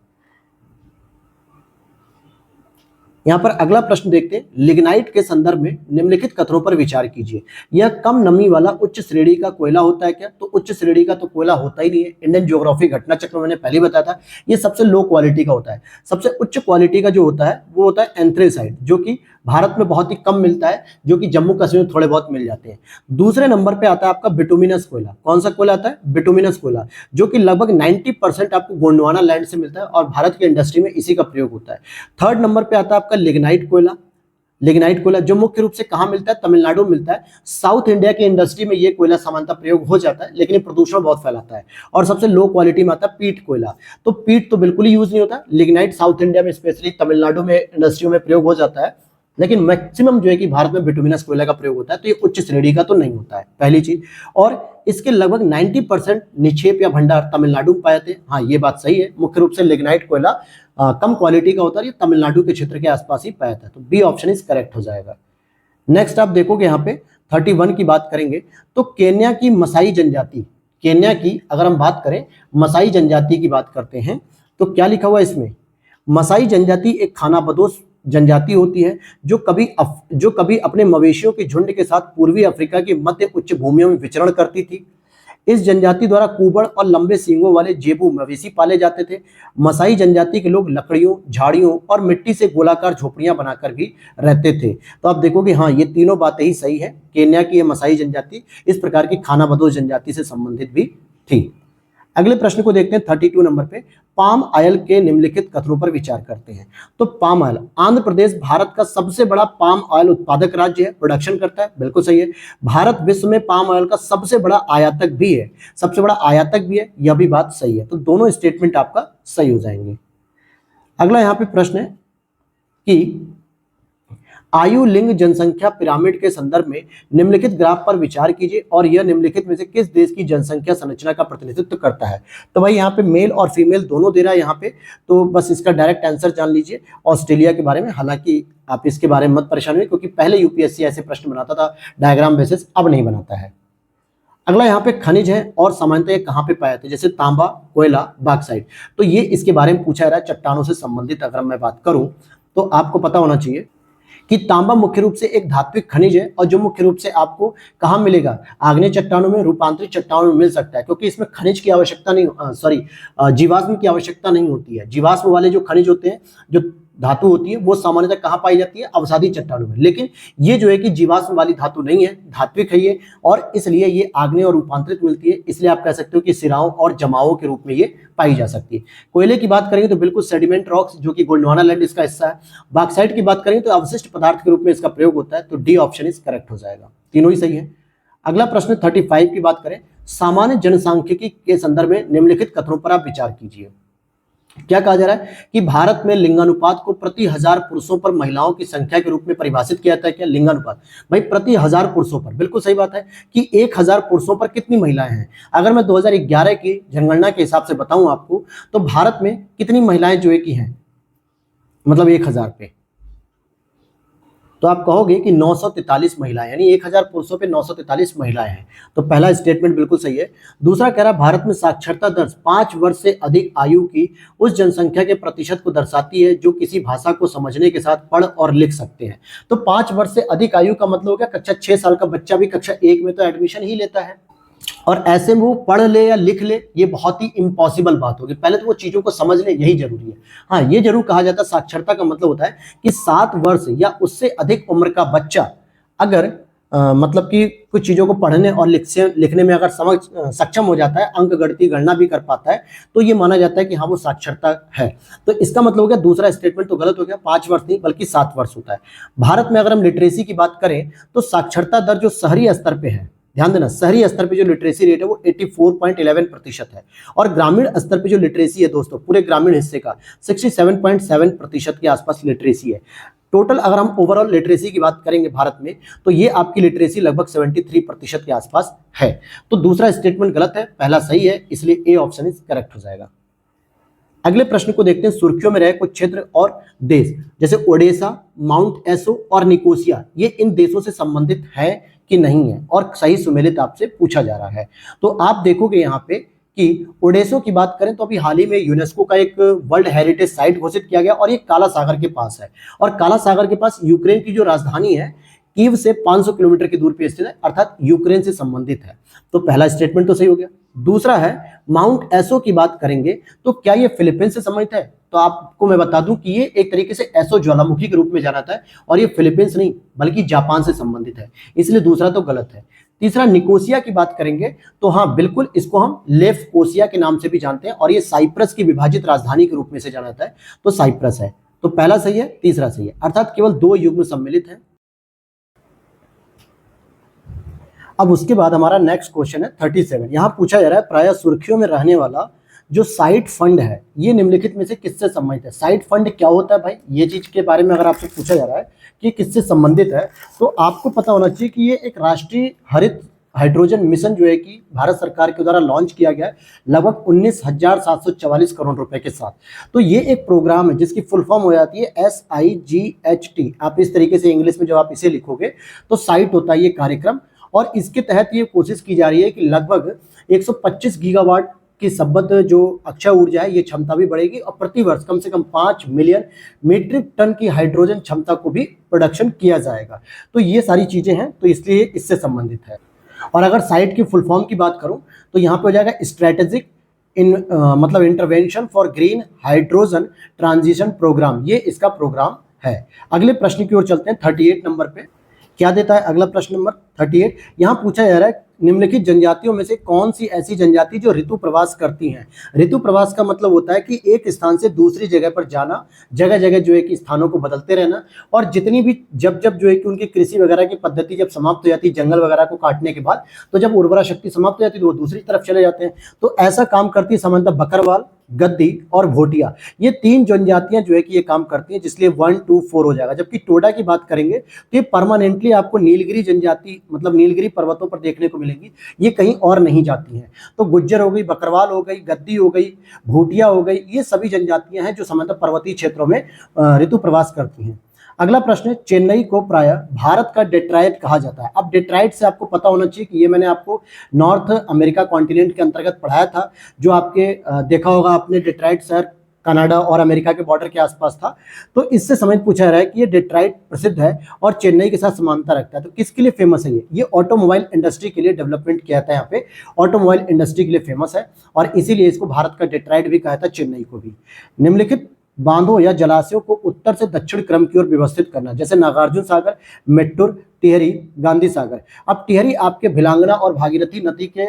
[SPEAKER 1] यहाँ पर अगला प्रश्न देखते हैं, लिग्नाइट के संदर्भ में निम्नलिखित कथनों पर विचार कीजिए। यह कम नमी वाला उच्च श्रेणी का कोयला होता है क्या? तो उच्च श्रेणी का तो कोयला होता ही नहीं है। इंडियन ज्योग्राफी घटना चक्र में मैंने पहले बताया था, ये सबसे लो क्वालिटी का होता है। सबसे उच्च क्वालिटी का जो होता है वो होता है एंथ्रेसाइट, जो कि भारत में बहुत ही कम मिलता है, जो कि जम्मू कश्मीर में थोड़े बहुत मिल जाते हैं। दूसरे नंबर पे आता है आपका बिटुमिनस कोयला। कौन सा कोयला आता है? बिटुमिनस कोयला, जो कि लगभग 90% आपको गोंडवाना लैंड से मिलता है और भारत की इंडस्ट्री में इसी का प्रयोग होता है। थर्ड नंबर पे आता है आपका लिग्नाइट कोयला। लिग्नाइट कोयला जो मुख्य रूप से कहाँ मिलता है? तमिलनाडु में मिलता है। साउथ इंडिया की इंडस्ट्री में ये कोयला सामान्यतः प्रयोग हो जाता है, लेकिन ये प्रदूषण बहुत फैलाता है। और सबसे लो क्वालिटी में आता है पीट कोयला। तो पीट तो बिल्कुल ही यूज नहीं होता। लिग्नाइट साउथ इंडिया में, स्पेशली तमिलनाडु में इंडस्ट्रियों में प्रयोग हो जाता है, लेकिन मैक्सिमम जो है कि भारत में बिटुमिनस कोयला का प्रयोग होता है। तो ये उच्च श्रेणी का तो नहीं होता है, पहली चीज। और इसके लगभग 90% निक्षेप या भंडार तमिलनाडु में पाए जाते हैं। हाँ, ये बात सही है, मुख्य रूप से लिग्नाइट कोयला कम क्वालिटी का होता है, ये तमिलनाडु के क्षेत्र के आसपास ही पाया जाता है। तो बी ऑप्शन इज करेक्ट हो जाएगा। नेक्स्ट आप देखोगे यहाँ पे 31 की बात करेंगे, तो केन्या की मसाई जनजाति, केन्या की अगर हम बात करें, मसाई जनजाति की बात करते हैं, तो क्या लिखा हुआ है इसमें? मसाई जनजाति एक खानाबदोश जनजाति होती है जो कभी अपने मवेशियों के झुंड के साथ पूर्वी अफ्रीका की मध्य उच्च भूमियों में विचरण करती थी। इस जनजाति द्वारा कुबड़ और लंबे सींगों वाले जेबू मवेशी पाले जाते थे। मसाई जनजाति के लोग लकड़ियों, झाड़ियों और मिट्टी से गोलाकार झोपड़ियां बनाकर भी रहते थे। तो आप देखोगे, हाँ, ये तीनों बातें ही सही है। केन्या की ये मसाई जनजाति इस प्रकार की खानाबदोश जनजाति से संबंधित भी थी। अगले प्रश्न को देखते हैं 32 नंबर पे, पाम ऑयल के निम्नलिखित कथनों पर विचार करते हैं। तो पाम ऑयल, आंध्र प्रदेश भारत का सबसे बड़ा पाम ऑयल उत्पादक राज्य है, प्रोडक्शन करता है, बिल्कुल सही है। भारत विश्व में पाम ऑयल का सबसे बड़ा आयातक भी है, यह भी बात सही है। तो दोनों स्टेटमेंट आपका सही हो जाएंगे। अगला यहाँ पे प्रश्न है कि आयु लिंग जनसंख्या पिरामिड के संदर्भ में निम्नलिखित ग्राफ पर विचार कीजिए और यह निम्नलिखित में से किस देश की जनसंख्या संरचना का प्रतिनिधित्व करता है। तो भाई यहाँ पे मेल और फीमेल दोनों दे रहा है यहाँ पे, तो बस इसका डायरेक्ट आंसर जान लीजिए ऑस्ट्रेलिया के बारे में। हालांकि आप इसके बारे में मत परेशान हुए, क्योंकि पहले यूपीएससी ऐसे प्रश्न बनाता था डायग्राम बेसिस, अब नहीं बनाता है। अगला यहाँ पे खनिज है और सामान्यतः ये कहाँ पे पाए जाते हैं, जैसे तांबा, कोयला, बॉक्साइट। तो ये इसके बारे में पूछा जा रहा है चट्टानों से संबंधित। अगर मैं बात करूं तो आपको पता होना चाहिए कि तांबा मुख्य रूप से एक धात्विक खनिज है और जो मुख्य रूप से आपको कहाँ मिलेगा? आग्नेय चट्टानों में, रूपांतरित चट्टानों में मिल सकता है, क्योंकि इसमें खनिज की आवश्यकता नहीं, जीवाश्म की आवश्यकता नहीं होती है। जीवाश्म वाले जो खनिज होते हैं, जो धातु होती है, वो सामान्यतः कहाँ पाई जाती है? अवसादी चट्टानों में। लेकिन ये जो है कि जीवाश्म वाली धातु नहीं है, धात्विक है ये, और इसलिए ये आग्नेय और रूपांतरित मिलती है। इसलिए आप कह सकते हो कि सिराओं और जमाओं के रूप में ये पाई जा सकती है। कोयले की बात करेंगे तो बिल्कुल सेडिमेंट रॉक्स, जो कि गोंडवाना लैंड इसका हिस्सा है। बॉक्साइट की बात करेंगे तो अवशिष्ट पदार्थ के रूप में इसका प्रयोग होता है। तो डी ऑप्शन इज करेक्ट हो जाएगा, तीनों ही सही है। अगला प्रश्न 35 की बात करें, सामान्य जनसांख्यिकी के संदर्भ में निम्नलिखित कथनों पर आप विचार कीजिए। क्या कहा जा रहा है कि भारत में लिंगानुपात को प्रति 1000 पुरुषों पर महिलाओं की संख्या के रूप में परिभाषित किया जाता है। क्या लिंगानुपात? भाई प्रति 1000 पुरुषों पर, बिल्कुल सही बात है कि 1000 पुरुषों पर कितनी महिलाएं हैं। अगर मैं 2011 की जनगणना के हिसाब से बताऊं आपको, तो भारत में कितनी महिलाएं जो है कि हैं, मतलब 1000 पे, तो आप कहोगे कि 943 महिलाएं, यानी 1000 पुरुषों पे 943 महिलाएं हैं। तो पहला स्टेटमेंट बिल्कुल सही है। दूसरा कह रहा है भारत में साक्षरता दर 5 वर्ष से अधिक आयु की उस जनसंख्या के प्रतिशत को दर्शाती है जो किसी भाषा को समझने के साथ पढ़ और लिख सकते हैं। तो 5 वर्ष से अधिक आयु का मतलब हो गया कक्षा 6 साल का बच्चा भी कक्षा 1 में तो एडमिशन ही लेता है, और ऐसे में वो पढ़ ले या लिख ले, ये बहुत ही इम्पॉसिबल बात होगी। पहले तो वो चीजों को समझ ले, यही जरूरी है। हाँ, ये जरूर कहा जाता है, साक्षरता का मतलब होता है कि 7 वर्ष या उससे अधिक उम्र का बच्चा अगर मतलब कि कुछ चीज़ों को पढ़ने और लिखने में अगर सक्षम हो जाता है, अंक गणितीय गणना भी कर पाता है, तो ये माना जाता है कि हाँ वो साक्षरता है। तो इसका मतलब हो गया, दूसरा स्टेटमेंट तो गलत हो गया, 5 वर्ष नहीं बल्कि 7 वर्ष होता है। भारत में अगर हम लिटरेसी की बात करें तो साक्षरता दर जो शहरी स्तर पे है, ध्यान देना, शहरी स्तर पे जो लिटरेसी रेट है वो 84.11% है, और ग्रामीण स्तर पे जो लिटरेसी है दोस्तों, पूरे ग्रामीण हिस्से का 67.7% के आसपास लिटरेसी है। टोटल अगर हम ओवरऑल लिटरेसी की बात करेंगे भारत में, तो ये आपकी लिटरेसी लगभग 73% के आसपास है। तो दूसरा स्टेटमेंट गलत है, पहला सही है, इसलिए ए ऑप्शन इज करेक्ट हो जाएगा। अगले प्रश्न को देखते हैं। सुर्खियों में रहे कुछ क्षेत्र और देश, जैसे ओडिशा, माउंट एसो और निकोसिया, ये इन देशों से संबंधित है कि नहीं है, और सही सुमेलित आपसे पूछा जा रहा है। तो आप देखोगे यहाँ पे कि ओडेसो की बात करें तो अभी हाल ही में यूनेस्को का एक वर्ल्ड हेरिटेज साइट घोषित किया गया, और ये काला सागर के पास है, और काला सागर के पास यूक्रेन की जो राजधानी है कीव से 500 किलोमीटर की दूरी पर स्थित है, अर्थात यूक्रेन से संबंधित है। तो पहला स्टेटमेंट तो सही हो गया। दूसरा है माउंट एसो की बात करेंगे तो क्या ये फिलीपींस से संबंधित है? तो आपको मैं बता दूं कि ये एक तरीके से एसो ज्वालामुखी के रूप में जाना जाता है, और ये फिलीपींस नहीं बल्कि जापान से संबंधित है, इसलिए दूसरा तो गलत है। तीसरा निकोसिया की बात करेंगे तो हाँ बिल्कुल, इसको हम लेफकोसिया के नाम से भी जानते हैं, और ये साइप्रस की विभाजित राजधानी के रूप में से जाना जाता है, तो साइप्रस है। तो पहला सही है, तीसरा सही है, अर्थात केवल 2 युग्म सम्मिलित है। अब उसके बाद हमारा नेक्स्ट क्वेश्चन है 37। यहां पूछा जा रहा है प्रायः सुर्खियों में रहने वाला जो साइट फंड है ये निम्नलिखित में से किससे संबंधित है? साइट फंड क्या होता है भाई, ये चीज के बारे में अगर आपसे पूछा जा रहा है कि किससे संबंधित है, तो आपको पता होना चाहिए कि ये एक राष्ट्रीय हरित हाइड्रोजन मिशन जो है कि भारत सरकार के द्वारा लॉन्च किया गया है, लगभग 19,744 करोड़ रुपए के साथ। तो ये एक प्रोग्राम है जिसकी फुल फॉर्म हो जाती है SIGHT। आप इस तरीके से इंग्लिश में जब आप इसे लिखोगे तो साइट होता है ये कार्यक्रम, और इसके तहत ये कोशिश की जा रही है कि लगभग 125 गीगावाट की संबद्ध जो अक्षय ऊर्जा है ये क्षमता भी बढ़ेगी, और प्रति वर्ष कम से कम 5 मिलियन मीट्रिक टन की हाइड्रोजन क्षमता को भी प्रोडक्शन किया जाएगा। तो ये सारी चीजें हैं, तो इसलिए इससे संबंधित है। और अगर साइट की फुल फॉर्म की बात करूं तो यहाँ पे हो जाएगा स्ट्रेटेजिक मतलब intervention for green hydrogen transition programme, ये इसका प्रोग्राम है। अगले प्रश्न की ओर चलते हैं 38 नंबर पे। क्या देता है अगला प्रश्न नंबर 38? यहाँ पूछा जा रहा है निम्नलिखित जनजातियों में से कौन सी ऐसी जनजाति जो ऋतु प्रवास करती हैं? ऋतु प्रवास का मतलब होता है कि एक स्थान से दूसरी जगह पर जाना, जगह जगह जो है कि स्थानों को बदलते रहना, और जितनी भी जब जो है कि उनकी कृषि वगैरह की पद्धति जब समाप्त हो जाती है जंगल वगैरह को काटने के बाद, तो जब उर्वरा शक्ति समाप्त हो जाती है तो वो दूसरी तरफ चले जाते हैं। तो ऐसा काम करती है सामान्यतः बकरवाल, गद्दी और भोटिया, ये 3 जनजातियां जो है कि ये काम करती हैं, जिसलिए 1, 2, 4 हो जाएगा। जबकि टोडा की बात करेंगे तो ये परमानेंटली आपको नीलगिरी जनजाति मतलब नीलगिरी पर्वतों पर देखने को मिलेंगी, ये कहीं और नहीं जाती हैं। तो गुज्जर हो गई, बकरवाल हो गई, गद्दी हो गई, भोटिया हो गई, ये सभी जनजातियां हैं जो सामान्यतः पर्वतीय क्षेत्रों में ऋतु प्रवास करती हैं। अगला प्रश्न है, चेन्नई को प्रायः भारत का डेट्राइट कहा जाता है। अब डेट्राइट से आपको पता होना चाहिए कि ये मैंने आपको नॉर्थ अमेरिका कॉन्टिनेंट के अंतर्गत पढ़ाया था, जो आपके देखा होगा आपने, डेट्राइट शहर कनाडा और अमेरिका के बॉर्डर के आसपास था। तो इससे समझ पूछा जा रहा है कि ये डेट्राइट प्रसिद्ध है और चेन्नई के साथ समानता रखता है। तो किसके लिए फेमस है ये ऑटोमोबाइल इंडस्ट्री के लिए डेवलपमेंट किया था, यहाँ पे ऑटोमोबाइल इंडस्ट्री के लिए फेमस है, और इसीलिए इसको भारत का डेट्राइट भी कहा था, चेन्नई को भी। निम्नलिखित बांधों या जलाशयों को उत्तर से दक्षिण क्रम की ओर व्यवस्थित करना, जैसे नागार्जुन सागर, मेट्टूर, टिहरी, गांधी सागर। अब टिहरी आपके भिलांगना और भागीरथी नदी के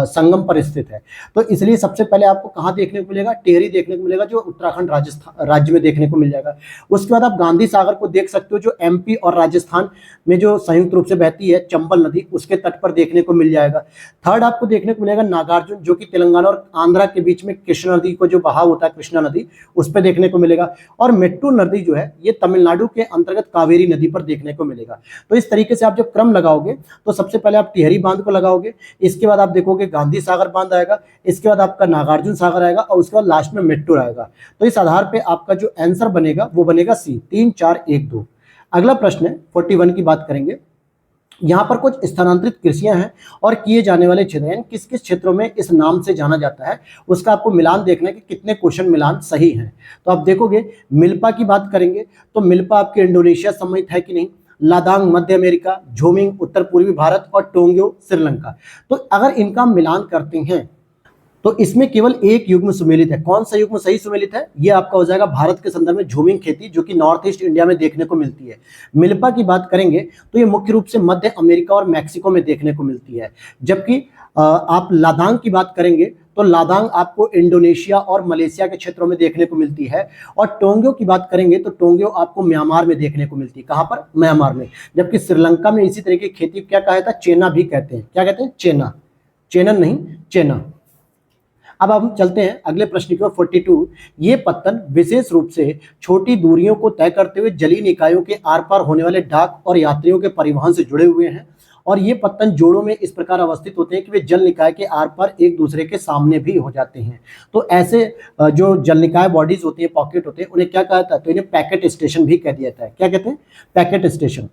[SPEAKER 1] संगम पर स्थित है, तो इसलिए सबसे पहले आपको कहाँ देखने को मिलेगा? टिहरी देखने को मिलेगा, जो उत्तराखंड राजस्थान राज्य में देखने को मिल जाएगा। उसके बाद आप गांधी सागर को देख सकते हो, जो MP और राजस्थान में जो संयुक्त रूप से बहती है चंबल नदी, उसके तट पर देखने को मिल जाएगा। थर्ड आपको देखने को मिलेगा नागार्जुन, जो कि तेलंगाना और आंध्रा के बीच में कृष्णा नदी को जो बहाव होता है, कृष्णा नदी, उस पर देखने को मिलेगा। और मेट्टूर नदी जो है ये तमिलनाडु के अंतर्गत कावेरी नदी पर देखने को मिलेगा। तो इस तरीके से आप जब क्रम लगाओगे तो सबसे पहले आप टिहरी बांध को लगाओगे, इसके बाद आप देखोगे गांधी सागर बांध आएगा, इसके बाद आपका नागार्जुन सागर आएगा, और उसके बाद लास्ट में मेट्टूर आएगा। तो इस आधार पे आपका जो आंसर बनेगा वो बनेगा C, 3, 4, 1, 2। अगला प्रश्न है 41 की बात करेंगे। यहाँ पर कुछ स्थानांतरित कृषियां हैं और किए जाने वाले क्षेत्र, यानी किस किस क्षेत्रों में इस नाम से जाना जाता है, उसका आपको मिलान देखना है कि कितने क्वेश्चन मिलान सही हैं। तो आप देखोगे मिल्पा की बात करेंगे तो मिल्पा आपके इंडोनेशिया सम्मिलित है कि नहीं, लादांग मध्य अमेरिका, झोमिंग उत्तर पूर्वी भारत, और टोंग्यो श्रीलंका। तो अगर इनका मिलान करते हैं तो इसमें केवल एक युग्म सुमेलित है। कौन सा युग्म सही सुमेलित है? ये आपका हो जाएगा भारत के संदर्भ में झूमिंग खेती, जो कि नॉर्थ ईस्ट इंडिया में देखने को मिलती है। मिल्पा की बात करेंगे तो ये मुख्य रूप से मध्य अमेरिका और मैक्सिको में देखने को मिलती है। जबकि आप लादांग की बात करेंगे तो लादांग आपको इंडोनेशिया और मलेशिया के क्षेत्रों में देखने को मिलती है। और टोंग्यो की बात करेंगे तो टोंग्यो आपको म्यांमार में देखने को मिलती है। कहां पर? म्यांमार में। जबकि श्रीलंका में इसी तरह की खेती क्या कहा जाता है? चेना भी कहते हैं। क्या कहते हैं? चेना। चेनन नहीं, चेना। अब हम चलते हैं अगले प्रश्न की ओर। 42, ये पत्तन विशेष रूप से छोटी दूरियों को तय करते हुए जलीय निकायों के आर पार होने वाले डाक और यात्रियों के परिवहन से जुड़े हुए हैं। और ये पत्तन जोड़ों में इस प्रकार अवस्थित होते हैं कि वे जल निकाय के आर पार एक दूसरे के सामने भी हो जाते हैं। तो ऐसे जो जल निकाय बॉडीज होती है, पॉकेट होते हैं, उन्हें क्या कहा जाता है? तो इन्हें पैकेट स्टेशन भी कह दिया जाता है। क्या कहते हैं? Packet station.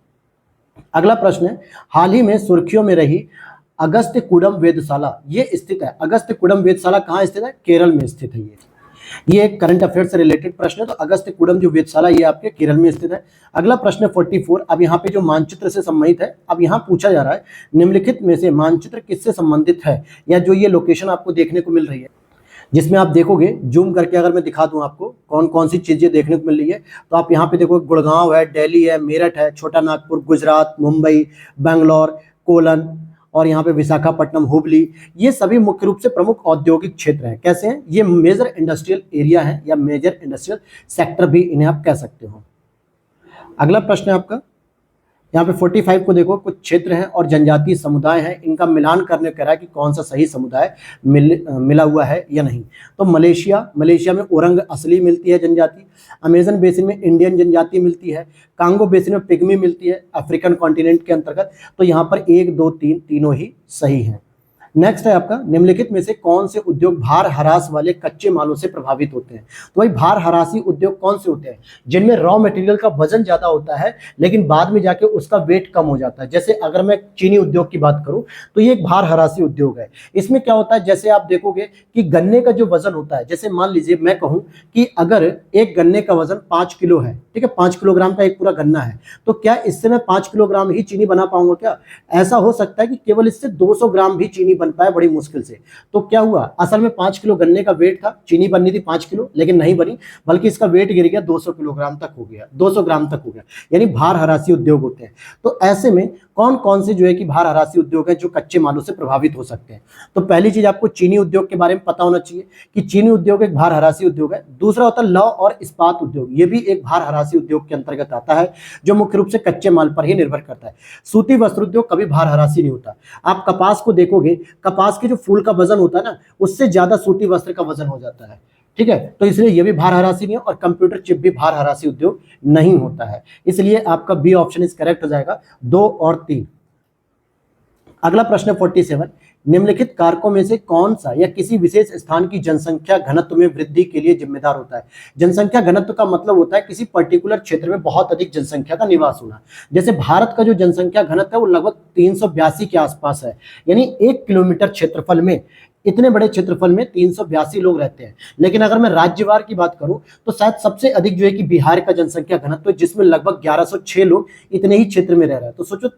[SPEAKER 1] अगला प्रश्न है, हाल ही में सुर्खियों में रही अगस्त्यकूडम वेधशाला ये स्थित है। अगस्त्यकूडम वेधशाला कहाँ स्थित है? केरल में स्थित है। ये एक करंट अफेयर से रिलेटेड प्रश्न है। तो अगस्त्यकूडम जो वेधशाला ये आपके केरल में स्थित है। अगला प्रश्न 44, अब यहाँ पे जो मानचित्र से संबंधित है, अब यहाँ पूछा जा रहा है निम्नलिखित में से मानचित्र किससे संबंधित है, या जो ये लोकेशन आपको देखने को मिल रही है, जिसमें आप देखोगे जूम करके अगर मैं दिखा दूं आपको कौन कौन सी चीजें देखने को मिल रही है, तो आप यहाँ पे देखो गुड़गांव है, दिल्ली है, मेरठ है, छोटा नागपुर, गुजरात, मुंबई, बेंगलोर, कोलन, और यहाँ पे विशाखापट्टनम, हुबली, ये सभी मुख्य रूप से प्रमुख औद्योगिक क्षेत्र हैं। कैसे हैं? ये मेजर इंडस्ट्रियल एरिया है या मेजर इंडस्ट्रियल सेक्टर भी इन्हें आप कह सकते हो। अगला प्रश्न है आपका, यहाँ पे 45 को देखो, कुछ क्षेत्र हैं और जनजातीय समुदाय हैं, इनका मिलान करने कह रहा है कि कौन सा सही समुदाय मिला हुआ है या नहीं। तो मलेशिया में ओरंग असली मिलती है जनजाति, अमेजन बेसिन में इंडियन जनजाति मिलती है, कांगो बेसिन में पिग्मी मिलती है अफ्रीकन कॉन्टिनेंट के अंतर्गत। तो यहाँ पर 1, 2, 3 तीनों ही सही हैं। नेक्स्ट है आपका, निम्नलिखित में से कौन से उद्योग भार ह्रास वाले कच्चे मालों से प्रभावित होते हैं। तो भाई भार ह्रासी उद्योग कौन से होते हैं? जिनमें रॉ मटेरियल का वजन ज्यादा होता है लेकिन बाद में जाके उसका वेट कम हो जाता है। जैसे अगर मैं चीनी उद्योग की बात करूं तो ये एक भार ह्रासी उद्योग है। इसमें क्या होता है, जैसे आप देखोगे कि गन्ने का जो वजन होता है, जैसे मान लीजिए मैं कहूं कि अगर एक गन्ने का वजन 5 किलो है, ठीक है, 5 किलोग्राम का एक पूरा गन्ना है, तो क्या इससे मैं 5 किलोग्राम ही चीनी बना पाऊंगा? क्या ऐसा हो सकता है कि केवल इससे 200 ग्राम भी चीनी बन पाए, बड़ी मुश्किल से। तो क्या हुआ, असल में 5 किलो गन्ने का वेट था, चीनी बननी थी 5 किलो लेकिन नहीं बनी, बल्कि इसका वेट गिर गया 200 किलोग्राम तक हो गया, 200 ग्राम तक हो गया। यानी भार ह्रासी उद्योग होते हैं। तो ऐसे में कौन कौन से जो है कि भार ह्रासी उद्योग हैं जो कच्चे मालों से प्रभावित हो सकते हैं? तो पहली चीज आपको चीनी उद्योग के बारे में पता होना चाहिए कि चीनी उद्योग एक भार ह्रासी उद्योग है। दूसरा होता है लौह और इस्पात उद्योग, ये भी एक भार ह्रासी उद्योग के अंतर्गत आता है जो मुख्य रूप से कच्चे माल पर ही निर्भर करता है। सूती वस्त्र उद्योग कभी भार ह्रासी नहीं होता। आप कपास को देखोगे, कपास के जो फूल का वजन होता है ना, उससे ज्यादा सूती वस्त्र का वजन हो जाता है, ठीक है। तो इसलिए ये भी भार ह्रासी नहीं है और कंप्यूटर चिप भी भार ह्रासी उद्योग नहीं होता है। इसलिए आपका बी ऑप्शन इज करेक्ट हो जाएगा, 2 और 3। अगला प्रश्न 47, निम्नलिखित कारकों में से कौन सा या किसी विशेष स्थान की जनसंख्या घनत्व में वृद्धि के लिए जिम्मेदार होता है? जनसंख्या घनत्व का मतलब होता है किसी पर्टिकुलर क्षेत्र में बहुत अधिक जनसंख्या का निवास होना। जैसे भारत का जो जनसंख्या घनत्व है वो लगभग 382 के आसपास है, यानी 1 किलोमीटर क्षेत्रफल में, इतने बड़े क्षेत्रफल में 382 लोग रहते हैं। लेकिन अगर मैं राज्यवार की बात करूं तो शायद सबसे अधिक जो है कि बिहार का जनसंख्या घनत्व है, जिसमें लगभग 1106 लोग इतने ही क्षेत्र में रह रहे हैं। तो सोचो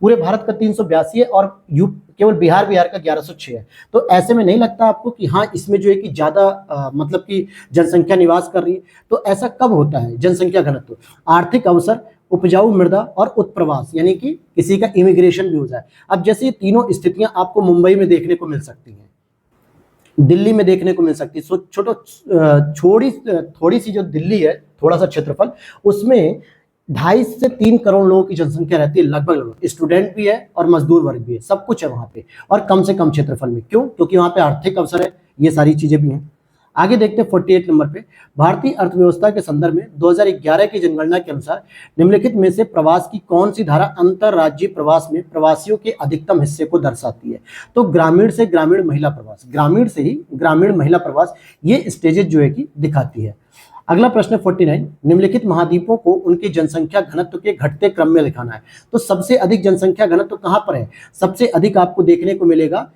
[SPEAKER 1] पूरे भारत का 382 है और केवल बिहार का 1106 है। तो ऐसे में नहीं लगता आपको कि हाँ इसमें जो है कि ज्यादा मतलब कि जनसंख्या निवास कर रही है? तो ऐसा कब होता है जनसंख्या घनत्व? आर्थिक अवसर, उपजाऊ मृदा और उत्प्रवास, यानी कि किसी का इमिग्रेशन भी हो जाए। अब जैसे ये तीनों स्थितियां आपको मुंबई में देखने को मिल सकती हैं, दिल्ली में देखने को मिल सकती है। थोड़ी सी जो दिल्ली है, थोड़ा सा क्षेत्रफल, उसमें 2.5 से 3 करोड़ लोगों की जनसंख्या रहती है लगभग। स्टूडेंट भी है और मजदूर वर्ग भी है, सब कुछ है वहां पे, और कम से कम क्षेत्रफल में। क्यों? क्योंकि वहां पे आर्थिक अवसर है, ये सारी चीजें भी हैं। आगे देखते हैं 48 नंबर पे, भारतीय अर्थव्यवस्था के संदर्भ में 2011 की जनगणना के अनुसार निम्नलिखित में से प्रवास की कौन सी धारा अंतरराज्यीय प्रवास में प्रवासियों के अधिकतम हिस्से को दर्शाती है? तो ग्रामीण से ग्रामीण महिला प्रवास, ग्रामीण से ही ग्रामीण महिला प्रवास, ये स्टेजेस जो है कि दिखाती है। अगला प्रश्न 49, निम्नलिखित महाद्वीपों को उनकी जनसंख्या घनत्व के घटते क्रम में लिखाना है। तो सबसे अधिक जनसंख्या घनत्व कहां पर है? सबसे अधिक आपको देखने को मिलेगा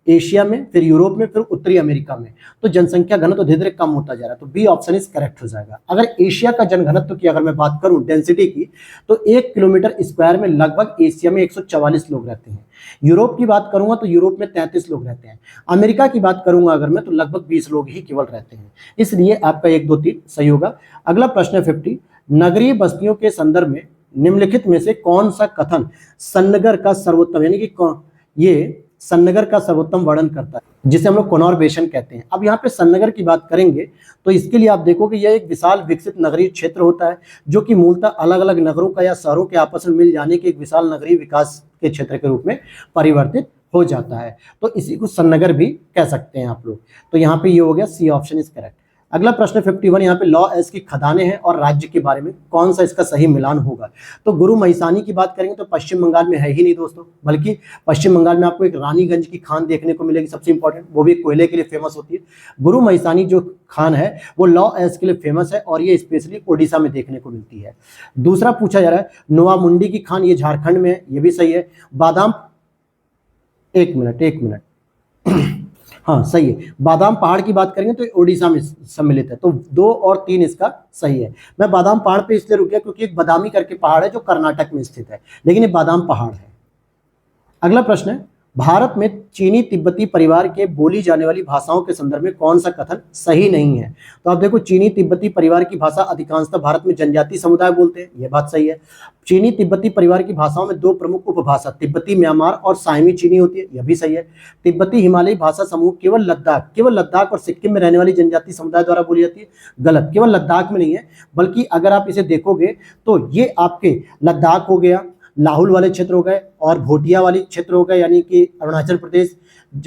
[SPEAKER 1] एशिया में, फिर यूरोप में, फिर उत्तरी अमेरिका में। तो जनसंख्या घनत्व धीरे धीरे कम होता जा रहा है, तो बी ऑप्शन इज करेक्ट हो जाएगा। अगर एशिया का जनघनत्व की अगर मैं बात करूं, डेंसिटी की, तो 1 किलोमीटर स्क्वायर में लगभग एशिया में 144 लोग रहते हैं। यूरोप की बात करूंगा तो यूरोप में 33 लोग रहते हैं। अमेरिका की बात करूंगा अगर मैं, तो लगभग 20 लोग ही केवल रहते हैं। इसलिए आपका 1, 2, 3 सही होगा। अगला प्रश्न है 50, नगरीय बस्तियों के संदर्भ में निम्नलिखित में से कौन सा कथन सन्नगर का सर्वोत्तम, यानी कि ये सन्नगर का सर्वोत्तम वर्णन करता है, जिसे हम लोग कोनॉर्बेशन कहते हैं। अब यहाँ पे सन्नगर की बात करेंगे तो इसके लिए आप देखो कि यह एक विशाल विकसित नगरीय क्षेत्र होता है, जो कि मूलतः अलग अलग नगरों का या शहरों के आपस में मिल जाने के एक विशाल नगरीय विकास के क्षेत्र के रूप में परिवर्तित हो जाता है। तो इसी को सन्नगर भी कह सकते हैं आप लोग। तो यहाँ पे ये हो गया, सी ऑप्शन इज करेक्ट। अगला प्रश्न 51, यहाँ पे लॉ एस की खदानें हैं और राज्य के बारे में कौन सा इसका सही मिलान होगा। तो गुरु महिसानी की बात करेंगे तो पश्चिम बंगाल में है ही नहीं दोस्तों, बल्कि पश्चिम बंगाल में आपको एक रानीगंज की खान देखने को मिलेगी, सबसे इंपॉर्टेंट, वो भी कोयले के लिए फेमस होती है। गुरु महिसानी जो खान है वो लॉ एस के लिए फेमस है और ये स्पेशली ओडिशा में देखने को मिलती है। दूसरा पूछा जा रहा है नोवामुंडी की खान, ये झारखंड में है, ये भी सही है। बादाम, एक मिनट हाँ सही है। बादाम पहाड़ की बात करेंगे तो ओडिशा में सम्मिलित है, तो 2 और 3 इसका सही है। मैं बादाम पहाड़ पे इसलिए रुक गया क्योंकि एक बादामी करके पहाड़ है जो कर्नाटक में स्थित है, लेकिन ये बादाम पहाड़ है। अगला प्रश्न है, भारत में चीनी तिब्बती परिवार के बोली जाने वाली भाषाओं के संदर्भ में कौन सा कथन सही नहीं है। तो आप देखो, चीनी तिब्बती परिवार की भाषा अधिकांशतः भारत में जनजातीय समुदाय बोलते हैं, यह बात सही है। चीनी तिब्बती परिवार की भाषाओं में 2 प्रमुख उपभाषा तिब्बती म्यांमार और साइमी चीनी होती है, यह भी सही है। तिब्बती हिमालयी भाषा समूह केवल लद्दाख और सिक्किम में रहने वाली जनजातीय समुदाय द्वारा बोली जाती है, गलत। केवल लद्दाख में नहीं है, बल्कि अगर आप इसे देखोगे तो ये आपके लद्दाख हो गया, लाहौल वाले क्षेत्र हो गए और भोटिया वाले क्षेत्र हो गए, यानी कि अरुणाचल प्रदेश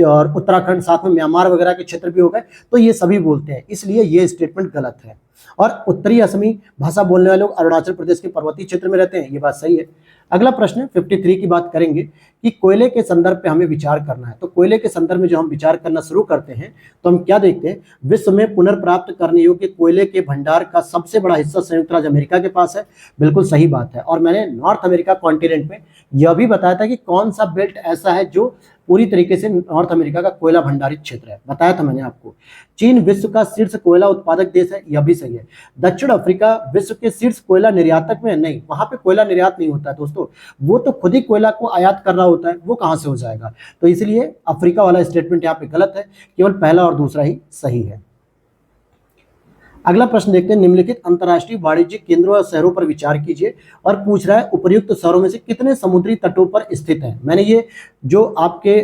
[SPEAKER 1] और उत्तराखंड, साथ में म्यांमार वगैरह के क्षेत्र भी हो गए, तो ये सभी बोलते हैं, इसलिए ये स्टेटमेंट गलत है। और उत्तरी असमी भाषा बोलने वाले लोग अरुणाचल प्रदेश के पर्वतीय क्षेत्र में रहते हैं, ये बात सही है। अगला प्रश्न 53 की बात करेंगे कि कोयले के संदर्भ पे हमें विचार करना है। तो कोयले के संदर्भ में जो हम विचार करना शुरू करते हैं तो हम क्या देखते हैं, विश्व में पुनर्प्राप्त करने योग्य कोयले के भंडार का सबसे बड़ा हिस्सा संयुक्त राज्य अमेरिका के पास है, बिल्कुल सही बात है। और मैंने नॉर्थ अमेरिका कॉन्टिनेंट में यह भी बताया था कि कौन सा बेल्ट ऐसा है जो पूरी तरीके से नॉर्थ अमेरिका का कोयला भंडारित क्षेत्र है, बताया था मैंने आपको। चीन विश्व का शीर्ष कोयला उत्पादक देश है, यह भी सही है। दक्षिण अफ्रीका विश्व के शीर्ष कोयला निर्यातक में है, नहीं, वहां पे कोयला निर्यात नहीं होता है दोस्तों, वो तो खुद ही कोयला को आयात कर रहा होता है, वो कहां से हो जाएगा। तो इसलिए अफ्रीका वाला स्टेटमेंट यहाँ पे गलत है, केवल पहला और दूसरा ही सही है। अगला प्रश्न देखते हैं, निम्नलिखित अंतर्राष्ट्रीय वाणिज्यिक केंद्रों और शहरों पर विचार कीजिए, और पूछ रहा है उपर्युक्त शहरों में से कितने समुद्री तटों पर स्थित हैं। मैंने ये जो आपके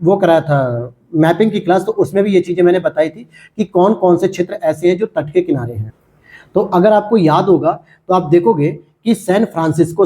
[SPEAKER 1] वो कराया था मैपिंग की क्लास, तो उसमें भी ये चीजें मैंने बताई थी कि कौन कौन से क्षेत्र ऐसे हैं जो तट के किनारे हैं। तो अगर आपको याद होगा तो आप देखोगे कि सैन फ्रांसिस्को